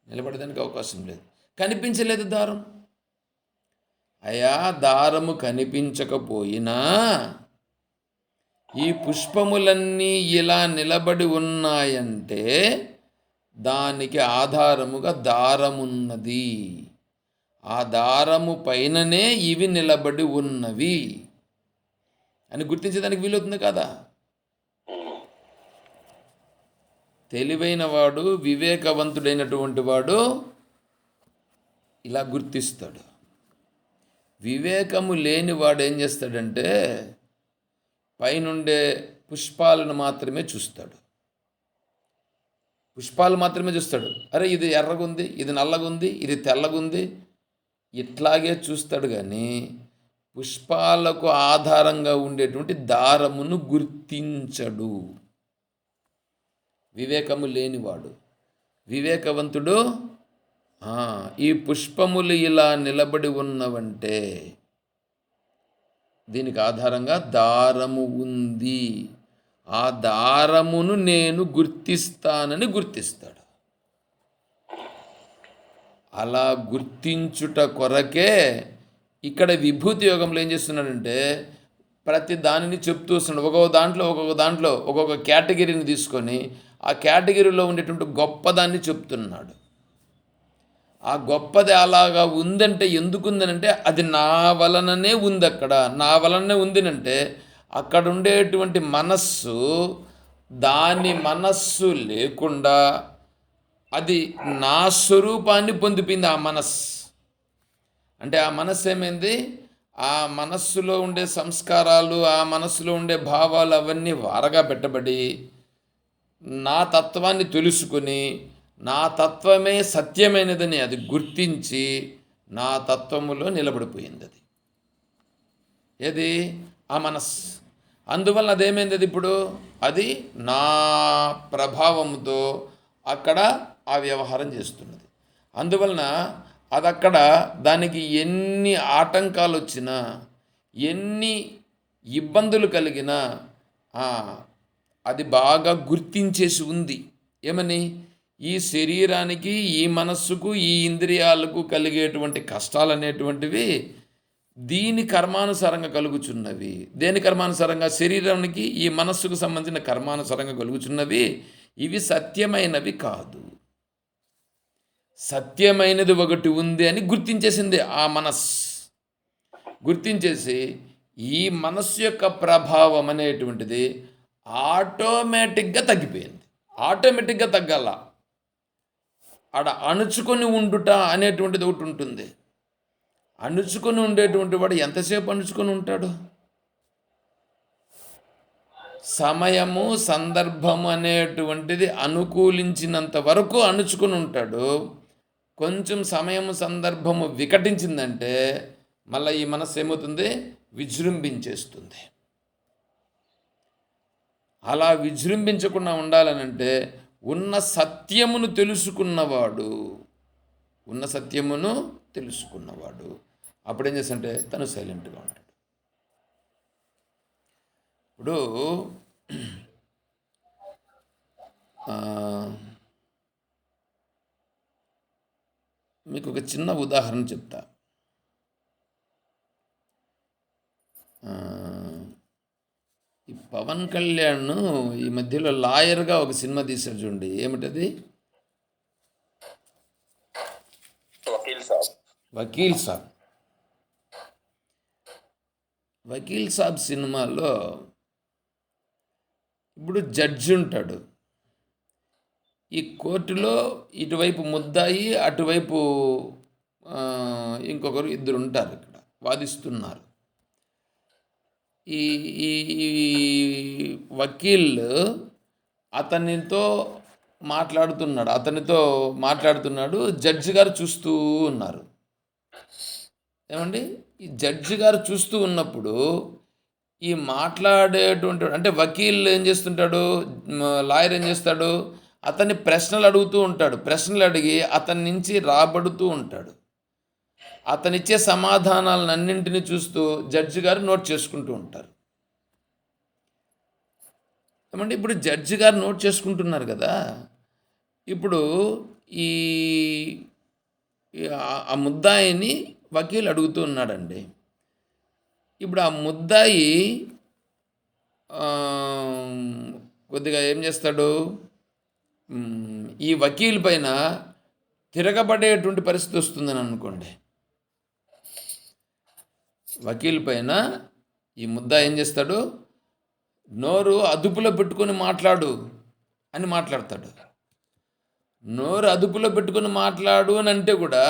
నిలబడడానికి అవకాశం లేదు. కనిపించలేదు దారం. అయా, దారము కనిపించకపోయినా ఈ పుష్పములన్నీ ఇలా నిలబడి ఉన్నాయంటే దానికి ఆధారముగా దారమున్నది. ఆ దారము పైననే ఇవి నిలబడి ఉన్నవి అని గుర్తించేదానికి వీలవుతుంది కదా. తెలివైన వాడు, వివేకవంతుడైనటువంటి వాడు ఇలా గుర్తిస్తాడు. వివేకము లేనివాడు ఏం చేస్తాడంటే పైనుండే పుష్పాలను మాత్రమే చూస్తాడు. పుష్పాలు మాత్రమే చూస్తాడు. అరే, ఇది ఎర్రగుంది, ఇది నల్లగుంది, ఇది తెల్లగుంది, ఇట్లాగే చూస్తాడు. కానీ పుష్పాలకు ఆధారంగా ఉండేటువంటి దారమును గుర్తించడు వివేకము లేనివాడు. వివేకవంతుడు ఈ పుష్పములు ఇలా నిలబడి ఉన్నవంటే దీనికి ఆధారంగా దారము ఉంది, ఆ దారమును నేను గుర్తిస్తానని గుర్తిస్తాడు. అలా గుర్తించుట కొరకే ఇక్కడ విభూతి యోగంలో ఏం చేస్తున్నాడంటే ప్రతి దానిని చెప్తూ వస్తున్నాడు. ఒక్కొక్క దాంట్లో ఒక్కొక్క కేటగిరీని తీసుకొని ఆ కేటగిరీలో ఉండేటువంటి గొప్పదాన్ని చెప్తున్నాడు. ఆ గొప్పది అలాగా ఉందంటే ఎందుకుందనంటే అది నా వలననే ఉంది. అక్కడ నా వలననే ఉందినంటే అక్కడ ఉండేటువంటి మనస్సు, దాని మనస్సు లేకుండా అది నా స్వరూపాన్ని పొందిపోయింది. ఆ మనస్సు అంటే ఆ మనస్సు ఏమైంది, ఆ మనస్సులో ఉండే సంస్కారాలు, ఆ మనస్సులో ఉండే భావాలు అవన్నీ వారగా పెట్టబడి నా తత్వాన్ని తెలుసుకుని నా తత్వమే సత్యమైనదని అది గుర్తించి నా తత్వములో నిలబడిపోయింది. అది ఏది? ఆ మనస్సు. అందువలన అదేమైంది, అది ఇప్పుడు అది నా ప్రభావంతో అక్కడ ఆ వ్యవహారం చేస్తున్నది. అందువలన అది అక్కడ దానికి ఎన్ని ఆటంకాలు వచ్చినా, ఎన్ని ఇబ్బందులు కలిగినా అది బాగా గుర్తించేసి ఉంది. ఏమని? ఈ శరీరానికి, ఈ మనస్సుకు, ఈ ఇంద్రియాలకు కలిగేటువంటి కష్టాలు అనేటువంటివి దీని కర్మానుసారంగా కలుగుచున్నవి. దేని కర్మానుసారంగా? శరీరానికి, ఈ మనస్సుకు సంబంధించిన కర్మానుసారంగా కలుగుచున్నవి. ఇవి సత్యమైనవి కాదు. సత్యమైనది ఒకటి ఉంది అని గుర్తించేసింది ఆ మనస్సు. గుర్తించేసి ఈ మనస్సు యొక్క ప్రభావం అనేటువంటిది ఆటోమేటిక్గా తగ్గిపోయింది. ఆటోమేటిక్గా తగ్గాల. ఆడ అణుచుకొని ఉండుట అనేటువంటిది ఒకటి ఉంటుంది. అణుచుకొని ఉండేటువంటి వాడు ఎంతసేపు అణుచుకొని ఉంటాడు? సమయము, సందర్భము అనేటువంటిది అనుకూలించినంత వరకు అణుచుకొని ఉంటాడు. కొంచెం సమయము, సందర్భము వికటించిందంటే మళ్ళీ ఈ మనస్సు ఏమవుతుంది? విజృంభించేస్తుంది. అలా విజృంభించకుండా ఉండాలనంటే ఉన్న సత్యమును తెలుసుకున్నవాడు అప్పుడు ఏం చేస్తాడంటే తను సైలెంట్గా ఉంటాడు. ఇప్పుడు మీకు ఒక చిన్న ఉదాహరణ చెప్తా. ఈ పవన్ కళ్యాణ్ ఈ మధ్యలో లాయర్గా ఒక సినిమా తీశాడు చూడండి. ఏమిటది? వకీల్ సాబ్ సినిమాలో ఇప్పుడు జడ్జి ఉంటాడు. ఈ కోర్టులో ఇటువైపు ముద్దాయి, అటువైపు ఇంకొకరు ఇద్దరు ఉంటారు. ఇక్కడ వాదిస్తున్నారు. ఈ ఈ వకీల్ అతనితో మాట్లాడుతున్నాడు. జడ్జి గారు చూస్తూ ఉన్నారు. ఏమండి? ఈ జడ్జి గారు చూస్తూ ఉన్నప్పుడు ఈ మాట్లాడేటువంటి అంటే వకీల్ ఏం చేస్తుంటాడు, లాయర్ ఏం చేస్తాడు, అతన్ని ప్రశ్నలు అడుగుతూ ఉంటాడు. ప్రశ్నలు అడిగి అతని నుంచి రాబడుతూ ఉంటాడు. అతనిచ్చే సమాధానాలను అన్నింటినీ చూస్తూ జడ్జి గారు నోట్ చేసుకుంటూ ఉంటారు. ఏమంటే ఇప్పుడు జడ్జి గారు నోట్ చేసుకుంటున్నారు కదా. ఇప్పుడు ఈ ఆ ముద్దాయిని వకీల్ అడుగుతూ ఉన్నాడండి. ఇప్పుడు ఆ ముద్దాయి కొద్దిగా ఏం చేస్తాడు, ఈ వకీల్ పైన తిరగబడేటువంటి పరిస్థితి వస్తుందని అనుకోండి. వకీల్ పైన ఈ ముద్దాయి ఏం చేస్తాడు, నోరు అదుపులో పెట్టుకొని మాట్లాడు అని మాట్లాడతాడు. నోరు అదుపులో పెట్టుకొని మాట్లాడు అని అంటే కూడా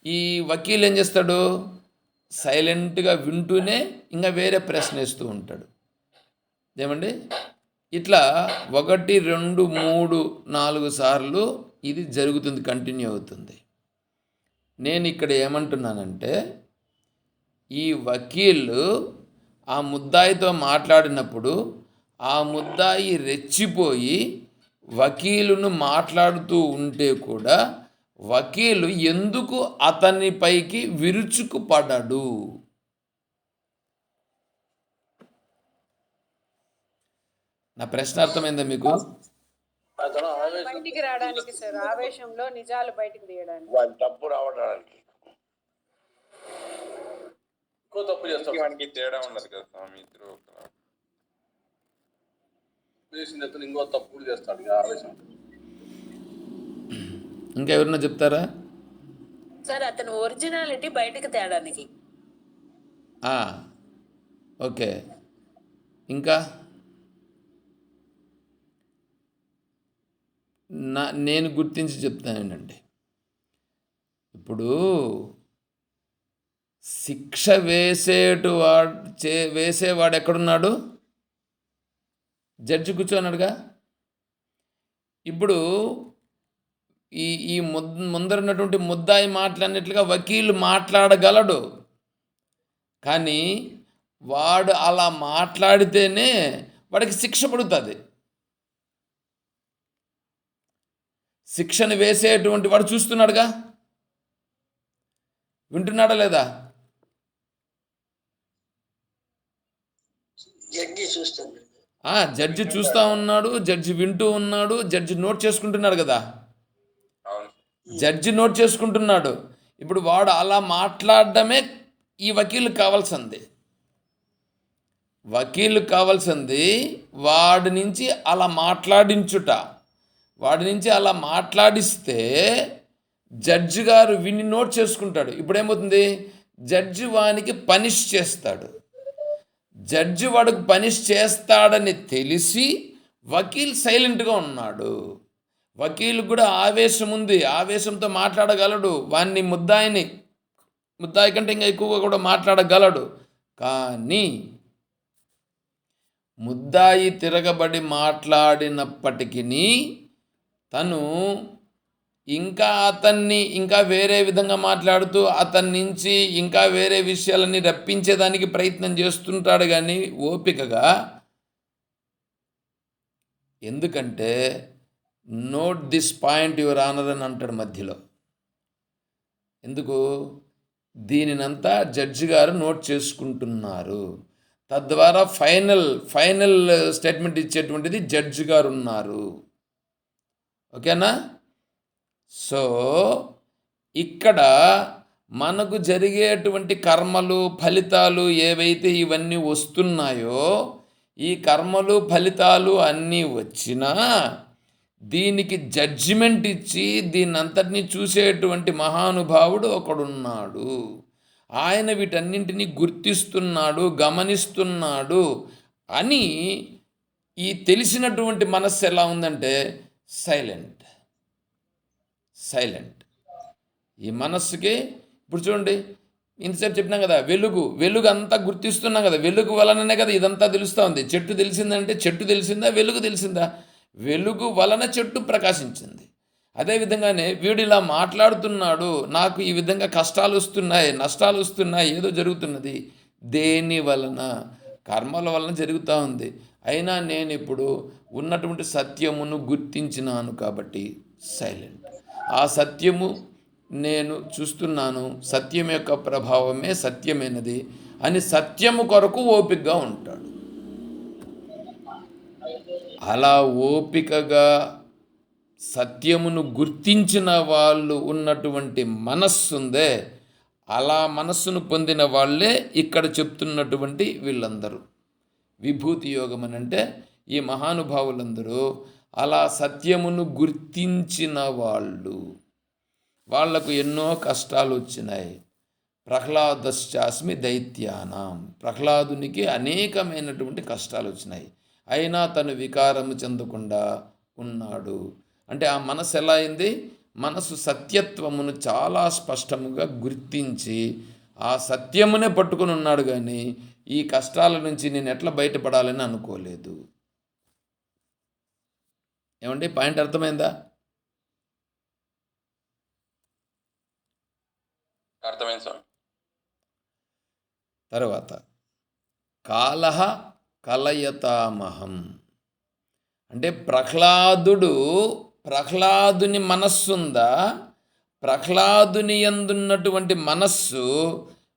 ఈ వకీల్ ఏం చేస్తాడు, సైలెంట్గా వింటూనే ఇంకా వేరే ప్రశ్న వేస్తూ ఉంటాడు. ఏమండి? ఇట్లా 1, 2, 3, 4 సార్లు ఇది జరుగుతుంది, కంటిన్యూ అవుతుంది. నేను ఇక్కడ ఏమంటున్నానంటే ఈ వకీలు ఆ ముద్దాయితో మాట్లాడినప్పుడు ఆ ముద్దాయి రెచ్చిపోయి వకీలును మాట్లాడుతూ ఉంటే కూడా వకీలు ఎందుకు అతనిపైకి విరుచుకుపడ్డాడు? నా ప్రశ్న అర్థమైందా మీకు? అతను బయటికి రావడానికి సార్, ఆవేశంలో నిజాలు బయటికి తీయడానికి. వాళ్ళ తప్పు రావడానికి. ఇంకో తప్పు చేస్తాడు. వానికి తేడా ఉండదు కదా స్వామి, ఇద్దరు ఒకలా. చేసిన అతను ఇంకో తప్పు కూడా చేస్తాడు ఇక ఆవేశం. ఇంకా ఎవరన్నా చెప్తారా? సార్ అతను ఒరిజినాలిటీ బయటకు తేడానికి. ఓకే. ఇంకా నేను గుర్తించి చెప్తానండి. ఇప్పుడు శిక్ష వేసేవాడు ఎక్కడున్నాడు? జడ్జి కూర్చోన్నాడుగా. ఇప్పుడు ఈ ముందరున్నటువంటి ముద్దాయి మాట్లాడినట్లుగా వకీలు మాట్లాడగలడు. కానీ వాడు అలా మాట్లాడితేనే వాడికి శిక్ష పడుతుంది. శిక్షను వేసేటువంటి వాడు చూస్తున్నాడుగా, వింటున్నాడా లేదా? జడ్జి చూస్తుంది. జడ్జి చూస్తూ ఉన్నాడు, జడ్జి వింటూ ఉన్నాడు, జడ్జి నోట్ చేసుకుంటున్నాడు కదా. అవును. జడ్జి నోట్ చేసుకుంటున్నాడు. ఇప్పుడు వాడు అలా మాట్లాడడమే ఈ వకీలు కావాల్సింది. వకీలు కావాల్సింది వాడి నుంచి అలా మాట్లాడించుట. వాడి నుంచి అలా మాట్లాడిస్తే జడ్జి గారు విని నోట్ చేసుకుంటాడు. ఇప్పుడు ఏమవుతుంది, జడ్జి వానికి పనిష్ చేస్తాడు. జడ్జి వాడికి పనిష్ చేస్తాడని తెలిసి వకీల్ సైలెంట్గా ఉన్నాడు. వకీలు కూడా ఆవేశం ఉంది, ఆవేశంతో మాట్లాడగలడు. వాన్ని ముద్దాయి కంటే ఇంకా ఎక్కువగా కూడా మాట్లాడగలడు. కానీ ముద్దాయి తిరగబడి మాట్లాడినప్పటికీ తను ఇంకా వేరే విధంగా మాట్లాడుతూ అతని నుంచి ఇంకా వేరే విషయాలన్నీ రప్పించేదానికి ప్రయత్నం చేస్తుంటాడు. కానీ ఓపికగా, ఎందుకంటే note this point your honour అని అంటాడు మధ్యలో. ఎందుకు, దీనినంతా జడ్జి గారు నోట్ చేసుకుంటున్నారు. తద్వారా ఫైనల్ స్టేట్మెంట్ ఇచ్చేటువంటిది జడ్జి గారు ఉన్నారు. ఓకేనా? సో ఇక్కడ మనకు జరిగేటువంటి కర్మలు ఫలితాలు ఏవైతే ఇవన్నీ వస్తున్నాయో, ఈ కర్మలు ఫలితాలు అన్నీ వచ్చినా దీనికి జడ్జిమెంట్ ఇచ్చి దీన్నంతటినీ చూసేటువంటి మహానుభావుడు ఒకడున్నాడు. ఆయన వీటన్నింటినీ గుర్తిస్తున్నాడు, గమనిస్తున్నాడు అని ఈ తెలిసినటువంటి మనస్సు ఎలా ఉందంటే సైలెంట్. ఈ మనస్సుకి ఇప్పుడు చూడండి, ఇంతసేపు చెప్పినాం కదా, వెలుగు అంతా గుర్తిస్తున్నాం కదా. వెలుగు వలననే కదా ఇదంతా తెలుస్తూ ఉంది. చెట్టు తెలిసిందంటే చెట్టు తెలిసిందా, వెలుగు తెలిసిందా? వెలుగు వలన చెట్టు ప్రకాశించింది. అదేవిధంగానే వీడు ఇలా మాట్లాడుతున్నాడు, నాకు ఈ విధంగా కష్టాలు వస్తున్నాయి, నష్టాలు వస్తున్నాయి, ఏదో జరుగుతున్నది. దేని వలన? కర్మల వలన జరుగుతూ ఉంది. అయినా నేను ఇప్పుడు ఉన్నటువంటి సత్యమును గుర్తించినాను కాబట్టి సైలెంట్. ఆ సత్యము నేను చూస్తున్నాను, సత్యం యొక్క ప్రభావమే సత్యమైనది అని సత్యము కొరకు ఓపికగా ఉంటాడు. అలా ఓపికగా సత్యమును గుర్తించిన వాళ్ళు ఉన్నటువంటి మనస్సుందే, అలా మనస్సును పొందిన వాళ్ళే ఇక్కడ చెప్తున్నటువంటి వీళ్ళందరూ. విభూతి యోగం అని అంటే ఈ మహానుభావులందరూ అలా సత్యమును గుర్తించిన వాళ్ళు. వాళ్లకు ఎన్నో కష్టాలు వచ్చినాయి. ప్రహ్లాదశ్చాస్మి దైత్యానాం, ప్రహ్లాదునికి అనేకమైనటువంటి కష్టాలు వచ్చినాయి. అయినా తను వికారము చెందకుండా ఉన్నాడు. అంటే ఆ మనసు ఎలా అయింది? మనసు సత్యత్వమును చాలా స్పష్టముగా గుర్తించి ఆ సత్యమునే పట్టుకుని ఉన్నాడు. కానీ ఈ కష్టాల నుంచి నేను ఎట్లా బయటపడాలని అనుకోలేదు. ఏమండి, పాయింట్ అర్థమైందా? అర్థమైంది స్వామి. తర్వాత కాలహ కలయతామహం అంటే ప్రహ్లాదుని మనస్సుందా? ప్రహ్లాదుని యందున్నటువంటి మనస్సు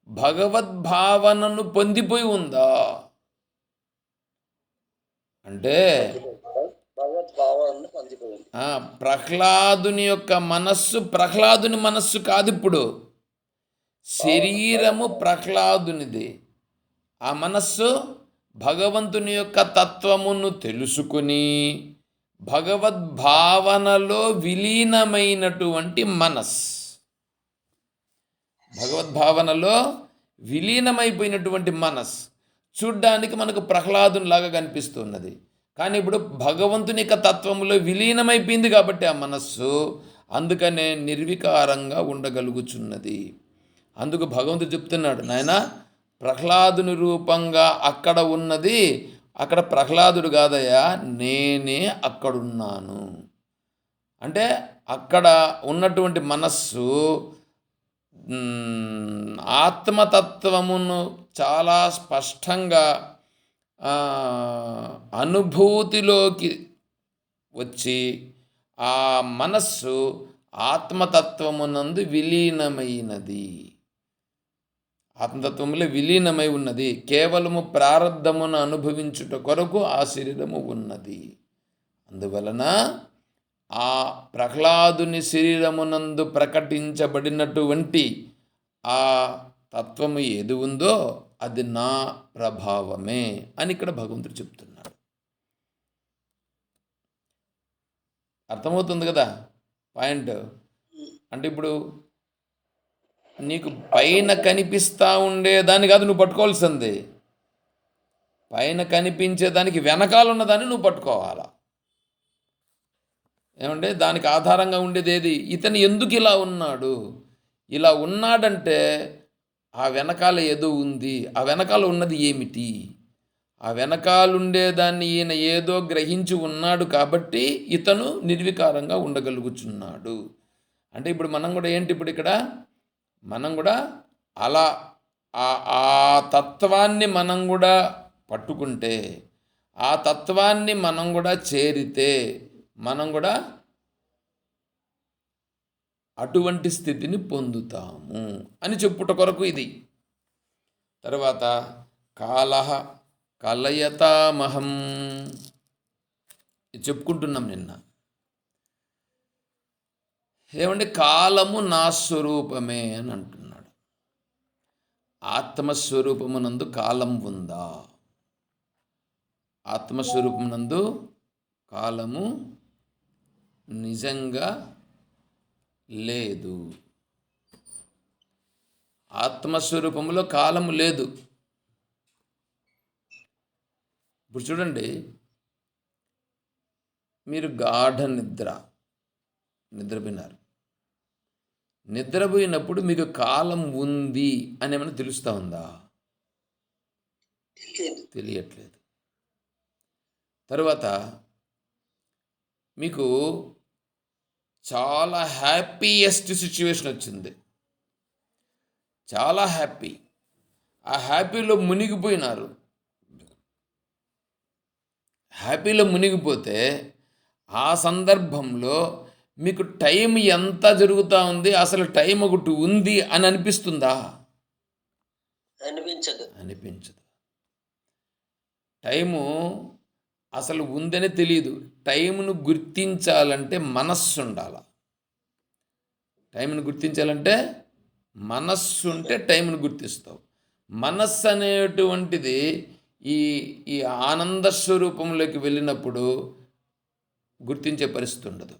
భగవద్భావనను పొందిపోయి ఉందా? అంటే ప్రహ్లాదుని యొక్క మనస్సు ప్రహ్లాదుని మనస్సు కాదు. ఇప్పుడు శరీరము ప్రహ్లాదునిది. ఆ మనస్సు భగవంతుని యొక్క తత్వమును తెలుసుకుని భగవద్భావనలో విలీనమైనటువంటి మనస్సు, భగవద్భావనలో విలీనమైపోయినటువంటి మనస్సు చూడ్డానికి మనకు ప్రహ్లాదునిలాగా కనిపిస్తున్నది. కానీ ఇప్పుడు భగవంతుని యొక్క తత్వములో విలీనమైపోయింది కాబట్టి ఆ మనస్సు అందుకనే నిర్వికారంగా ఉండగలుగుచున్నది. అందుకు భగవంతుడు చెప్తున్నాడు, నాయనా ప్రహ్లాదుని రూపంగా అక్కడ ఉన్నది, అక్కడ ప్రహ్లాదుడు కాదయ్యా, నేనే అక్కడున్నాను. అంటే అక్కడ ఉన్నటువంటి మనస్సు ఆత్మతత్వమును చాలా స్పష్టంగా అనుభూతిలోకి వచ్చి ఆ మనస్సు ఆత్మతత్వమునందు విలీనమైనది. ఆత్మతత్వములో విలీనమై ఉన్నది. కేవలము ప్రారబ్ధమును అనుభవించుట కొరకు ఆ శరీరము ఉన్నది. అందువలన ఆ ప్రహ్లాదుని శరీరమునందు ప్రకటించబడినటువంటి ఆ తత్వము ఏది ఉందో అది నా ప్రభావమే అని ఇక్కడ భగవంతుడు చెప్తున్నాడు. అర్థమవుతుంది కదా పాయింట్? అంటే ఇప్పుడు నీకు పైన కనిపిస్తూ ఉండేదాన్ని కాదు నువ్వు పట్టుకోవాల్సింది, పైన కనిపించేదానికి వెనకాల ఉన్నదాన్ని నువ్వు పట్టుకోవాలా. ఏమంటే దానికి ఆధారంగా ఉండేది ఏది? ఇతను ఎందుకు ఇలా ఉన్నాడు? ఇలా ఉన్నాడంటే ఆ వెనకాల ఏదో ఉంది. ఆ వెనకాల ఉన్నది ఏమిటి? ఆ వెనకాల ఉండేదాన్ని ఈయన ఏదో గ్రహించి ఉన్నాడు కాబట్టి ఇతను నిర్వికారంగా ఉండగలుగుచున్నాడు. అంటే ఇప్పుడు మనం కూడా ఏంటి, ఇప్పుడు ఇక్కడ మనం కూడా అలా ఆ తత్వాన్ని మనం కూడా పట్టుకుంటే, ఆ తత్వాన్ని మనం కూడా చేరితే మనం కూడా అటువంటి స్థితిని పొందుతాము అని చెప్పుట కొరకు ఇది. తర్వాత కాలః కలయతామహం, ఇది చెప్పుకుంటున్నాం నిన్న. ఏమంటే కాలము నా స్వరూపమే అని అంటున్నాడు. ఆత్మస్వరూపమునందు కాలం ఉందా? ఆత్మస్వరూపమునందు కాలము నిజంగా లేదు. ఆత్మస్వరూపంలో కాలము లేదు. ఇప్పుడు చూడండి, మీరు గాఢ నిద్రపోయినారు. నిద్రపోయినప్పుడు మీకు కాలం ఉంది అని ఏమైనా తెలుస్తూ ఉందా? తెలియట్లేదు. తర్వాత మీకు చాలా హ్యాపీయెస్ట్ సిచ్యువేషన్ వచ్చింది, చాలా హ్యాపీ. ఆ హ్యాపీలో మునిగిపోయినారు. హ్యాపీలో మునిగిపోతే ఆ సందర్భంలో మీకు టైం ఎంత జరుగుతూ ఉంది, అసలు టైం ఒకటి ఉంది అని అనిపిస్తుందా? అనిపించదు. టైము అసలు ఉందని తెలియదు. టైంను గుర్తించాలంటే మనస్సు ఉండాలి. టైంను గుర్తించాలంటే మనస్సు ఉంటే టైంను గుర్తిస్తావు. మనస్సు అనేటువంటిది ఈ ఆనంద స్వరూపంలోకి వెళ్ళినప్పుడు గుర్తించే పరిస్థితి ఉండదు.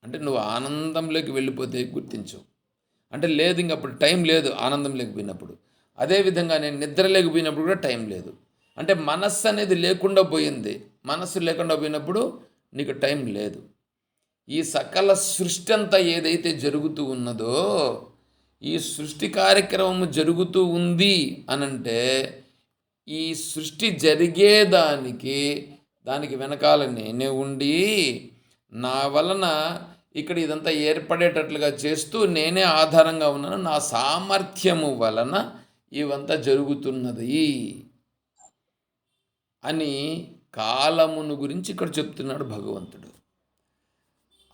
అంటే నువ్వు ఆనందంలోకి వెళ్ళిపోతే గుర్తించవు. అంటే లేదు, ఇంక అప్పుడు టైం లేదు ఆనందం లేకపోయినప్పుడు. అదేవిధంగా నేను నిద్ర లేకపోయినప్పుడు కూడా టైం లేదు. అంటే మనస్సు అనేది లేకుండా పోయింది. మనస్సు లేకుండా పోయినప్పుడు నీకు టైం లేదు. ఈ సకల సృష్టి అంతా ఏదైతే జరుగుతూ ఉన్నదో, ఈ సృష్టి కార్యక్రమం జరుగుతూ ఉంది అనంటే ఈ సృష్టి జరిగేదానికి దానికి వెనకాల నేనే ఉండి నా వలన ఇక్కడ ఇదంతా ఏర్పడేటట్లుగా చేస్తూ నేనే ఆధారంగా ఉన్నాను. నా సామర్థ్యము వలన ఇవంతా జరుగుతున్నది అని కాలమును గురించి ఇక్కడ చెప్తున్నాడు భగవంతుడు.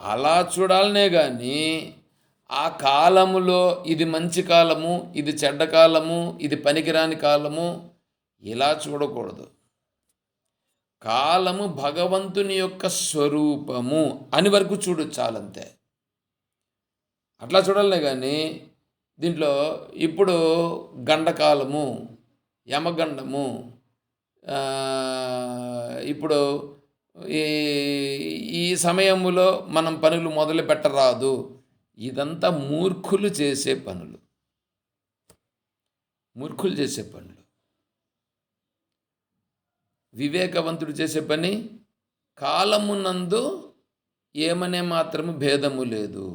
అలా చూడాలనే కానీ ఆ కాలములో ఇది మంచి కాలము, ఇది చెడ్డ కాలము, ఇది పనికిరాని కాలము ఇలా చూడకూడదు. కాలము భగవంతుని యొక్క స్వరూపము అని వరకు చూడు చాలంతే. అట్లా చూడాలనే కానీ దీంట్లో ఇప్పుడు గండకాలము, యమగండము, ఇప్పుడు ఈ సమయములో మనం పనులు మొదలు పెట్టరాదు, ఇదంతా మూర్ఖులు చేసే పనులు. మూర్ఖులు చేసే పనులు. వివేకవంతుడు చేసే పని కాలమునందు ఏమనే మాత్రము భేదము లేదు.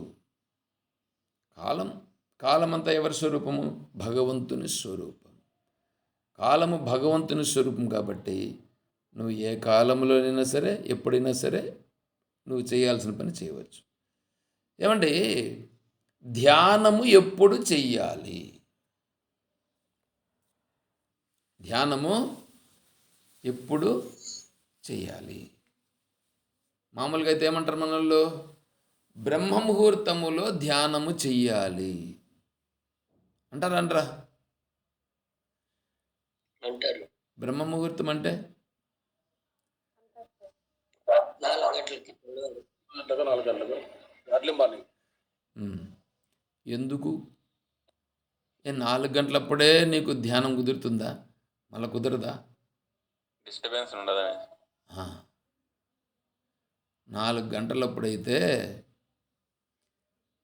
కాలమంతా ఎవరి స్వరూపము? భగవంతుని స్వరూపం. కాలము భగవంతుని స్వరూపం కాబట్టి నువ్వు ఏ కాలంలోనైనా సరే ఎప్పుడైనా సరే నువ్వు చేయాల్సిన పని చేయవచ్చు. ఏమండి, ధ్యానము ఎప్పుడు చెయ్యాలి? ధ్యానము ఎప్పుడు చెయ్యాలి? మామూలుగా అయితే ఏమంటారు మనల్లో? బ్రహ్మ ముహూర్తములో ధ్యానము చెయ్యాలి అంటారా? అంటారు. బ్రహ్మ ముహూర్తం అంటే 4 గంటలకి తెల్లవారు. 4 గంటలకు ఎర్లీ మార్నింగ్. ఉమ్. ఎందుకు 4 గంటలప్పుడే నీకు ధ్యానం కుదురుతుందా? మళ్ళీ కుదరదా? డిస్టర్బెన్స్ ఉండదని. ఆ. 4 గంటలప్పుడైతే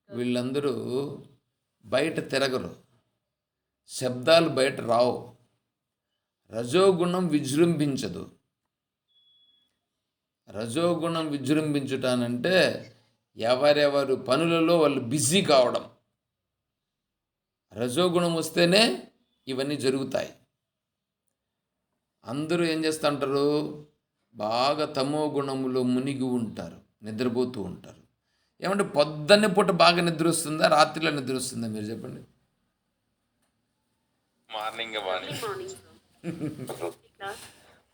వీళ్ళందరూ బయట తిరగరు, శబ్దాలు బయట రావు, రజోగుణం విజృంభించదు. రజోగుణం విజృంభించుటానంటే ఎవరెవరు పనులలో వాళ్ళు బిజీ కావడం. రజోగుణం వస్తేనే ఇవన్నీ జరుగుతాయి. అందరూ ఏం చేస్తుంటారు? బాగా తమో గుణములో మునిగి ఉంటారు, నిద్రపోతూ ఉంటారు. ఏమంటే పొద్దున్నే పూట బాగా నిద్ర వస్తుందా, రాత్రిలో నిద్ర వస్తుందా? మీరు చెప్పండి. మార్నింగ్ బాగా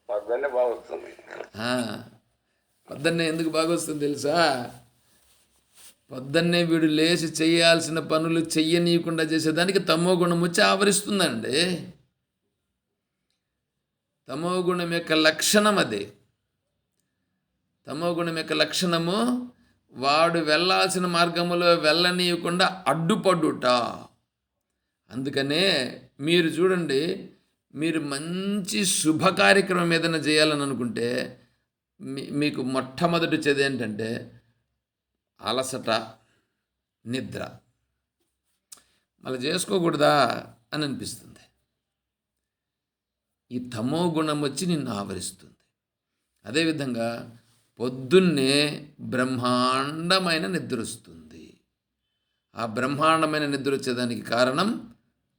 పొద్దున్నే బాగా వస్తుంది. ఆ, పొద్దున్నే ఎందుకు బాగా వస్తుంది తెలుసా? పొద్దున్నే వీడు లేచి చేయాల్సిన పనులు చెయ్యనీయకుండా చేసేదానికి తమో గుణం వచ్చి ఆవరిస్తుందండి. తమో గుణం యొక్క లక్షణం అదే. తమో గుణం యొక్క లక్షణము వాడు వెళ్ళాల్సిన మార్గములో వెళ్ళనీయకుండా అడ్డుపడుట. అందుకనే మీరు చూడండి, మీరు మంచి శుభ కార్యక్రమం ఏదైనా చేయాలని అనుకుంటే మీకు మొట్టమొదటి వచ్చేది ఏంటంటే అలసట, నిద్ర. మళ్ళీ చేసుకోకూడదా అని అనిపిస్తుంది. ఈ తమో గుణం వచ్చి నిన్ను ఆవరిస్తుంది. అదేవిధంగా పొద్దున్నే బ్రహ్మాండమైన నిద్ర వస్తుంది. ఆ బ్రహ్మాండమైన నిద్ర వచ్చేదానికి కారణం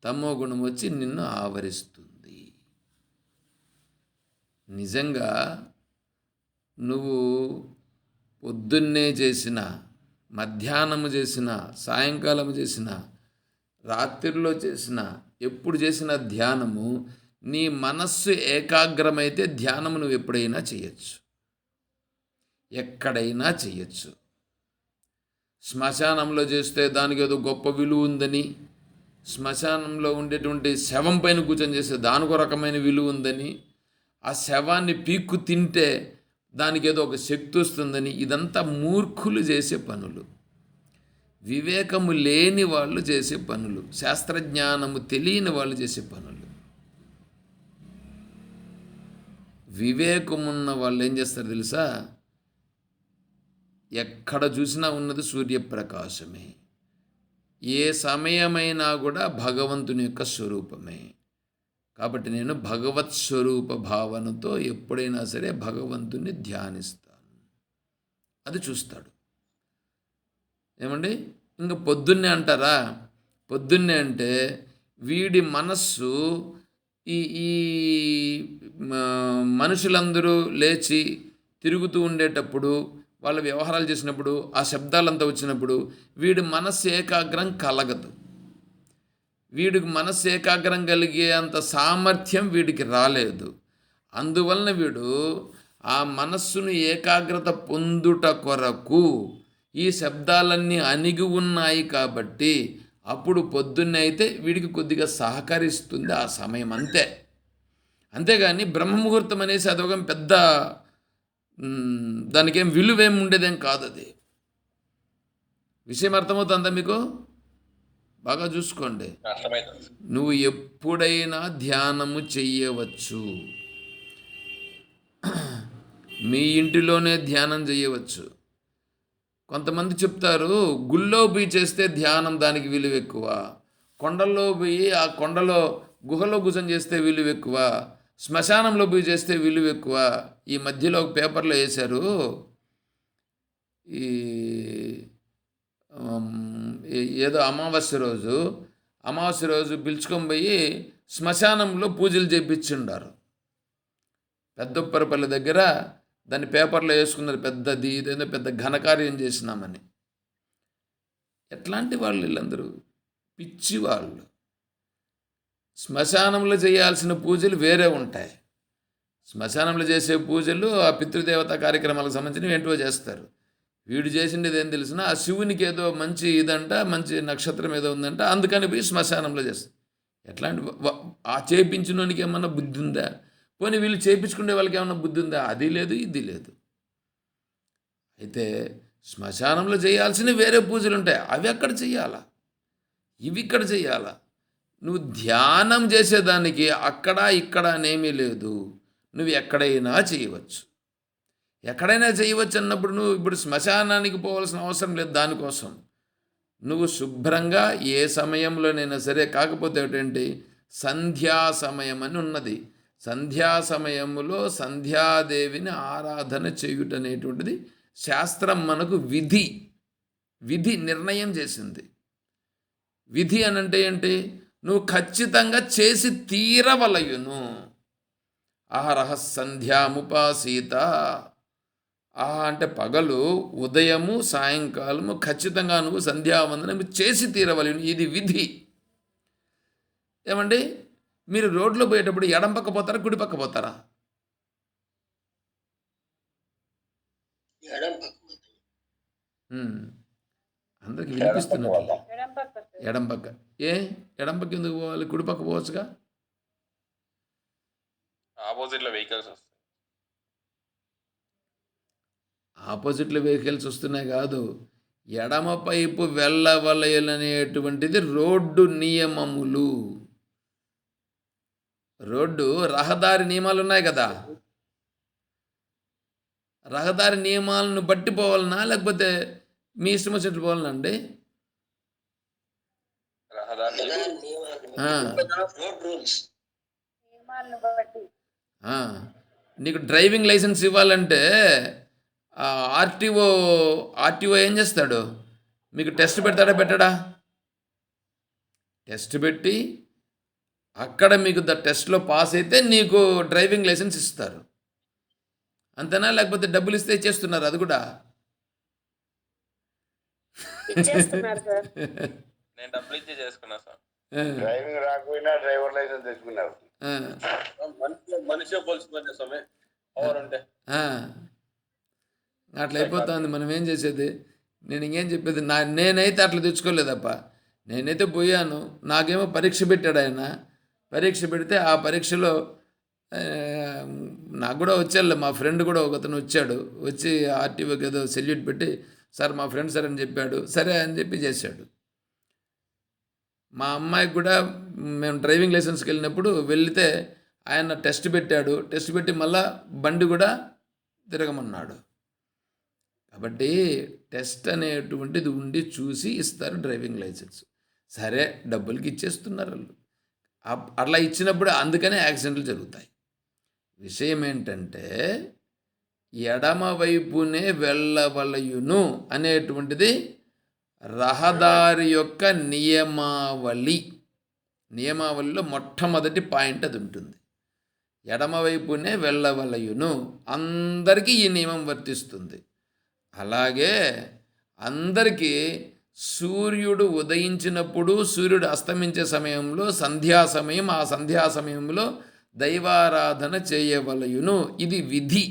తమో గుణం వచ్చి నిన్ను ఆవరిస్తుంది. నిజంగా నువ్వు పొద్దున్నే చేసిన, మధ్యాహ్నము చేసిన, సాయంకాలము చేసిన, రాత్రిలో చేసిన, ఎప్పుడు చేసిన ధ్యానము నీ మనస్సు ఏకాగ్రమైతే ధ్యానము నువ్వు ఎప్పుడైనా చేయొచ్చు, ఎక్కడైనా చేయొచ్చు. శ్మశానంలో చేస్తే దానికి ఏదో గొప్ప విలువ ఉందని, శ్మశానంలో ఉండేటువంటి శవం పైన కూర్చొని చేస్తే దానికి ఒక రకమైన విలువ ఉందని, ఆ శవాన్ని పీక్కు తింటే దానికి ఏదో ఒక శక్తి వస్తుందని, ఇదంతా మూర్ఖులు చేసే పనులు, వివేకము లేని వాళ్ళు చేసే పనులు, శాస్త్రజ్ఞానము తెలియని వాళ్ళు చేసే పనులు. వివేకమున్న వాళ్ళు ఏం చేస్తారు తెలుసా? ఎక్కడ చూసినా ఉన్నది సూర్యప్రకాశమే, ఏ సమయమైనా కూడా భగవంతుని యొక్క స్వరూపమే. కాబట్టి నేను భగవత్ స్వరూప భావనతో ఎప్పుడైనా సరే భగవంతుని ధ్యానిస్తాను. అది చూస్తాడు. ఏమండి, ఇంకా పొద్దున్నే అంటారా? పొద్దున్నే అంటే వీడి మనస్సు ఈ ఈ మనుషులందరూ లేచి తిరుగుతూ ఉండేటప్పుడు, వాళ్ళ వ్యవహారాలు చేసినప్పుడు, ఆ శబ్దాలంతా వచ్చినప్పుడు వీడి మనస్సు ఏకాగ్రం కలగదు. వీడికి మనస్సు ఏకాగ్రం కలిగే అంత సామర్థ్యం వీడికి రాలేదు. అందువలన వీడు ఆ మనస్సును ఏకాగ్రత పొందుట కొరకు ఈ శబ్దాలన్నీ అణిగి ఉన్నాయి. కాబట్టి అప్పుడు పొద్దున్నే అయితే వీడికి కొద్దిగా సహకరిస్తుంది ఆ సమయం, అంతే. అంతేగాని బ్రహ్మముహూర్తం అనేసి అదొక పెద్ద దానికేం విలువేం ఉండేదేం కాదు. అది విషయం అర్థమవుతుందా మీకు? బాగా చూసుకోండి. అర్థమవుతుంది. నువ్వు ఎప్పుడైనా ధ్యానము చెయ్యవచ్చు. మీ ఇంటిలోనే ధ్యానం చేయవచ్చు. కొంతమంది చెప్తారు గుళ్ళో పోయి చేస్తే ధ్యానం దానికి విలువ ఎక్కువ, కొండల్లో పోయి ఆ కొండలో గుహలో కూర్చొని చేస్తే విలువ ఎక్కువ, శ్మశానంలో పోయి చేస్తే విలువ ఎక్కువ. ఈ మధ్యలో ఒక పేపర్లో వేశారు, ఈ ఏదో అమావాస్య రోజు పిలుచుకొని పోయి శ్మశానంలో పూజలు చేయించుండారు. పెద్దప్పరపల్లి దగ్గర దాన్ని పేపర్లో వేసుకున్నారు, పెద్దది ఇదేదో పెద్ద ఘనకార్యం చేసినామని. ఎట్లాంటి వాళ్ళు వీళ్ళందరూ? పిచ్చి వాళ్ళు. శ్మశానంలో చేయాల్సిన పూజలు వేరే ఉంటాయి. శ్మశానంలో చేసే పూజలు ఆ పితృదేవత కార్యక్రమాలకు సంబంధించినవి ఏంటో చేస్తారు. వీడు చేసిండేది ఏం తెలిసిన, ఆ శివునికి ఏదో మంచి ఇదంట, మంచి నక్షత్రం ఏదో ఉందంట, అందుకని పోయి శ్మశానంలో చేస్తారు. ఎట్లాంటి ఆ చేయించినోనికి ఏమన్నా బుద్ధి ఉందా? పోనీ వీళ్ళు చేయించుకునే వాళ్ళకి ఏమన్నా బుద్ధి ఉందా? అది లేదు, ఇది లేదు. అయితే శ్మశానంలో చేయాల్సిన వేరే పూజలు ఉంటాయి, అవి అక్కడ చెయ్యాలా, ఇవి ఇక్కడ చెయ్యాలా. నువ్వు ధ్యానం చేసేదానికి అక్కడ ఇక్కడ అనేమీ లేదు, నువ్వు ఎక్కడైనా చేయవచ్చు. ఎక్కడైనా చేయవచ్చు అన్నప్పుడు నువ్వు ఇప్పుడు శ్మశానానికి పోవాల్సిన అవసరం లేదు. దానికోసం నువ్వు శుభ్రంగా ఏ సమయంలోనైనా సరే, కాకపోతే ఏంటంటే సంధ్యా సమయం అని ఉన్నది. సంధ్యా సమయములో సంధ్యాదేవిని ఆరాధన చేయుటనేటువంటిది శాస్త్రం మనకు విధి నిర్ణయం చేసింది. విధి అనంటే ఏంటి? నువ్వు ఖచ్చితంగా చేసి తీరవలయును. ఆహరహ సంధ్యాముపాసీత. అంటే పగలు, ఉదయము, సాయంకాలము ఖచ్చితంగా నువ్వు సంధ్యావందనం చేసి తీరవలయును. ఇది విధి. ఏమండి, మీరు రోడ్లో పోయేటప్పుడు ఎడం పక్క పోతారా, కుడి పక్క పోతారా? ఎడం పక్క. అందరికి వినిపిస్తున్నట్టు. ఎడం పక్క సార్. ఎడం పక్క. ఎడం పక్క ఎందుకు పోవాలి? కుడి పక్క పోవచ్చుగా. ఆపోజిట్లో వెహికల్స్ వస్తాయి. ఆపోజిట్లో వెహికల్స్ వస్తున్నాయి కాదు, ఎడమ వైపు వెళ్ళవలయనేటువంటిది రోడ్డు నియమములు. రోడ్డు రహదారి నియమాలు ఉన్నాయి కదా, రహదారి నియమాలను బట్టి పోవాలనా, లేకపోతే మీ ఇష్టం వచ్చినట్టు పోవాలనా అండి? రహదారి రోడ్ రూల్స్ నియమాలను బట్టి. నీకు డ్రైవింగ్ లైసెన్స్ ఇవ్వాలంటే ఆర్టీఓ ఏం చేస్తాడు? మీకు టెస్ట్ పెడతాడా, పెట్టడా? టెస్ట్ పెట్టి అక్కడ మీకు టెస్ట్లో పాస్ అయితే నీకు డ్రైవింగ్ లైసెన్స్ ఇస్తారు. అంతేనా? లేకపోతే డబ్బులు ఇస్తే ఇచ్చేస్తున్నారు అది కూడా? ఇచ్చేస్తున్నారు సార్. నేను డబ్బులు ఇచ్చి చేసుకున్నా సార్. డ్రైవింగ్ రాకపోయినా డ్రైవర్ లైసెన్స్ తెచ్చుకున్నారు. మనిషే పోల్చుకుంటే స్వామి పవర్ ఉంటే. అట్లా అయిపోతుంది. మనం ఏం చేసేది? నేను ఇంకేం చెప్పేది? నేనైతే అట్లా తెచ్చుకోలేదప్ప. నేనైతే పోయాను, నాకేమో పరీక్ష పెట్టాడు ఆయన. పరీక్ష పెడితే ఆ పరీక్షలో నాకు కూడా వచ్చాడులే, మా ఫ్రెండ్ కూడా ఒకతను వచ్చాడు. వచ్చి ఆర్టీఓకి ఏదో సెల్యూట్ పెట్టి, సార్ మా ఫ్రెండ్ సార్ అని చెప్పాడు. సరే అని చెప్పి చేశాడు. మా అమ్మాయికి కూడా మేము డ్రైవింగ్ లైసెన్స్కి వెళ్ళినప్పుడు వెళితే ఆయన టెస్ట్ పెట్టాడు. టెస్ట్ పెట్టి మళ్ళా బండి కూడా తిరగమన్నాడు. కాబట్టి టెస్ట్ అనేటువంటిది ఉండి చూసి ఇస్తారు డ్రైవింగ్ లైసెన్స్. సరే, డబ్బులకి ఇచ్చేస్తున్నారు వాళ్ళు. అట్లా ఇచ్చినప్పుడు అందుకనే యాక్సిడెంట్లు జరుగుతాయి. విషయం ఏంటంటే ఎడమ వైపునే వెళ్ళవలయును అనేటువంటిది రహదారి యొక్క నియమావళిలో మొట్టమొదటి పాయింట్ అది ఉంటుంది. ఎడమవైపునే వెళ్ళవలయును. అందరికీ ఈ నియమం వర్తిస్తుంది. అలాగే అందరికీ సూర్యుడు ఉదయించినప్పుడు, సూర్యుడు అస్తమించే సమయంలో సంధ్యా సమయం, ఆ సంధ్యా సమయంలో దైవారాధన చేయవలయును. ఇది విధి.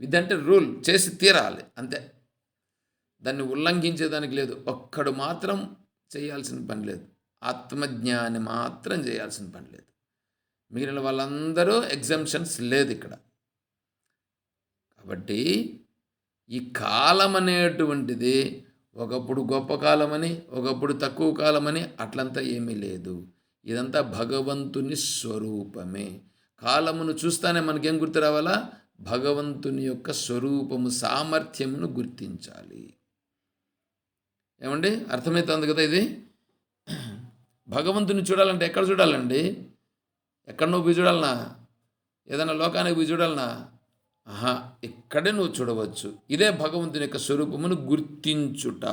విధి అంటే రూల్, చేసి తీరాలి అంతే. దాన్ని ఉల్లంఘించేదానికి లేదు. ఒక్కడు మాత్రం చేయాల్సిన పని లేదు, ఆత్మజ్ఞాని మాత్రం చేయాల్సిన పని లేదు. మిగిలిన వాళ్ళందరూ ఎగ్జంప్షన్స్ లేదు ఇక్కడ. కాబట్టి ఈ కాలం అనేటువంటిది ఒకప్పుడు గొప్ప కాలమని, ఒకప్పుడు తక్కువ కాలమని అట్లంతా ఏమీ లేదు. ఇదంతా భగవంతుని స్వరూపమే. కాలమును చూస్తానే మనకేం గుర్తు రావాలా? భగవంతుని యొక్క స్వరూపము, సామర్థ్యమును గుర్తించాలి. ఏమండి, అర్థమవుతుంది కదా ఇది? భగవంతుని చూడాలంటే ఎక్కడ చూడాలండి? ఎక్కడ నువ్వు పోయి చూడాలనా? ఏదైనా లోకానికి పోయి చూడాలనా? ఇక్కడే నువ్వు చూడవచ్చు. ఇదే భగవంతుని యొక్క స్వరూపమును గుర్తించుట.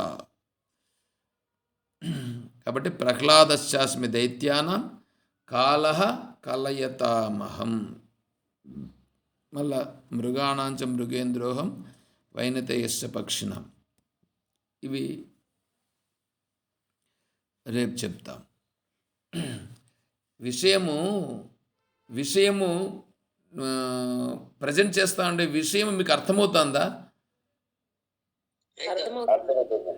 కాబట్టి ప్రహ్లాదశ్చాస్మి దైత్యానాం కాలః కలయతామహం. మళ్ళా మృగాణాంచ మృగేంద్రోహం వైనతేయస్య పక్షిణం. ఇవి రేపు చెప్తాం. విషయము ప్రజెంట్ చేస్తా ఉండే విషయం మీకు అర్థమవుతుందా? అర్థమవుతుంది.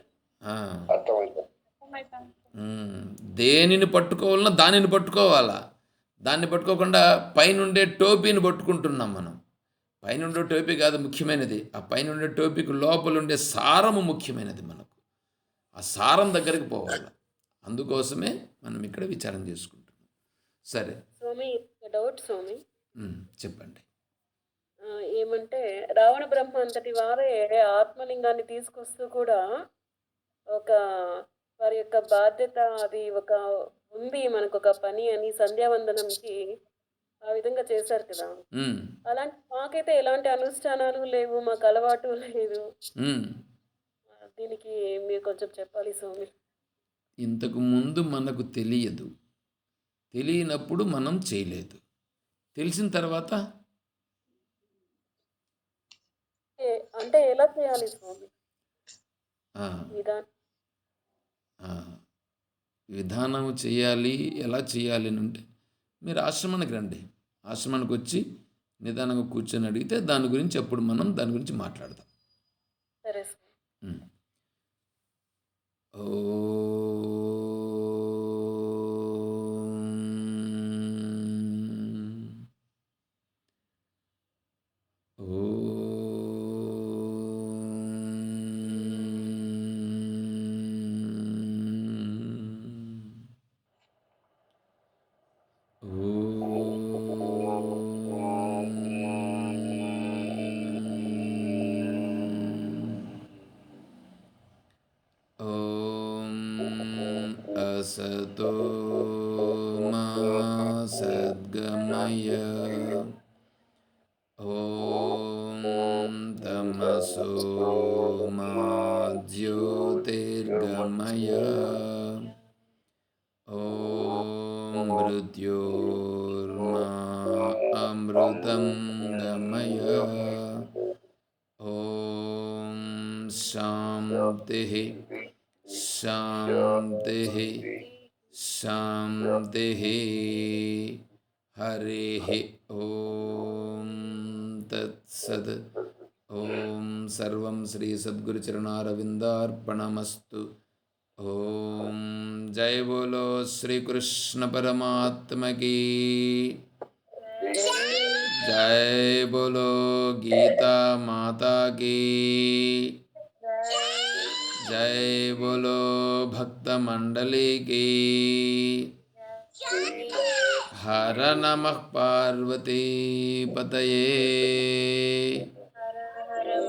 అర్థమైంది. ఉమ్, దేనిని పట్టుకోవాలన్నా దానిని పట్టుకోవాలా. దాన్ని పట్టుకోకుండా పైనుండే టోపీని పట్టుకుంటున్నాం మనం. పైనుండే టోపీ కాదు ముఖ్యమైనది, ఆ పైనుండే టోపీకి లోపల ఉండే సారము ముఖ్యమైనది మనకు. ఆ సారం దగ్గరికి పోవాలి. అందుకోసమే మనం ఇక్కడ విచారం చేసుకుంటున్నాం. సరే, స్వామి, డౌట్ స్వామి. చెప్పండి. ఏమంటే రావణ బ్రహ్మ అంతటి వారే ఆత్మలింగాన్ని తీసుకొస్తూ కూడా ఒక వారి యొక్క బాధ్యత, అది ఒక ఉంది మనకు ఒక పని అని సంధ్యావందనంకి ఆ విధంగా చేశారు కదా. ఉమ్, అలాంటి మాకైతే ఎలాంటి అనుష్ఠానాలు లేవు, మాకు అలవాటు లేదు. ఉమ్. దీనికి మీరు కొంచెం చెప్పాలి స్వామి. ఇంతకు ముందు మనకు తెలియనప్పుడు మనం చేయలేదు. తెలిసిన తర్వాత అంటే ఎలా చేయాలి స్వామి ఆ, విధానం? ఆ, విధానం చేయాలి. ఎలా చేయాలి అని అంటే మీరు ఆశ్రమానికి రండి. ఆశ్రమానికి వచ్చి నిదానంగా కూర్చొని అడిగితే దాని గురించి అప్పుడు మనం దాని గురించి మాట్లాడదాం. సరే స్వామి. ఉమ్. ఓం అసతో మా సద్గమయ, ఓం తమసో మా జ్యోతిర్గమయ, ఓం మృత్యోర్మా అమృతం గమయ, ఓం శాంతి శాంతి శాంతి. హరి ఓం తత్సత్. ఓం సర్వం శ్రీ సద్గురు చరణారవిందార్పణమస్తు. ఓం జై బోలో శ్రీకృష్ణ పరమాత్మకి జై, బోలో గీతా మాతా की జై, బోలో భక్త మండలి की హర నమః పార్వతీ పతయే. హర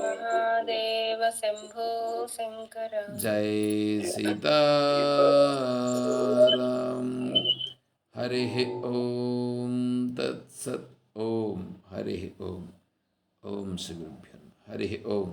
మహాదేవ శంభో శంకర. జై సీతారాం. హరి ఓం తత్సత్. ఓం హరి ఓం. ఓం శ్రీ గురుభ్యో నమః. హరి ఓం.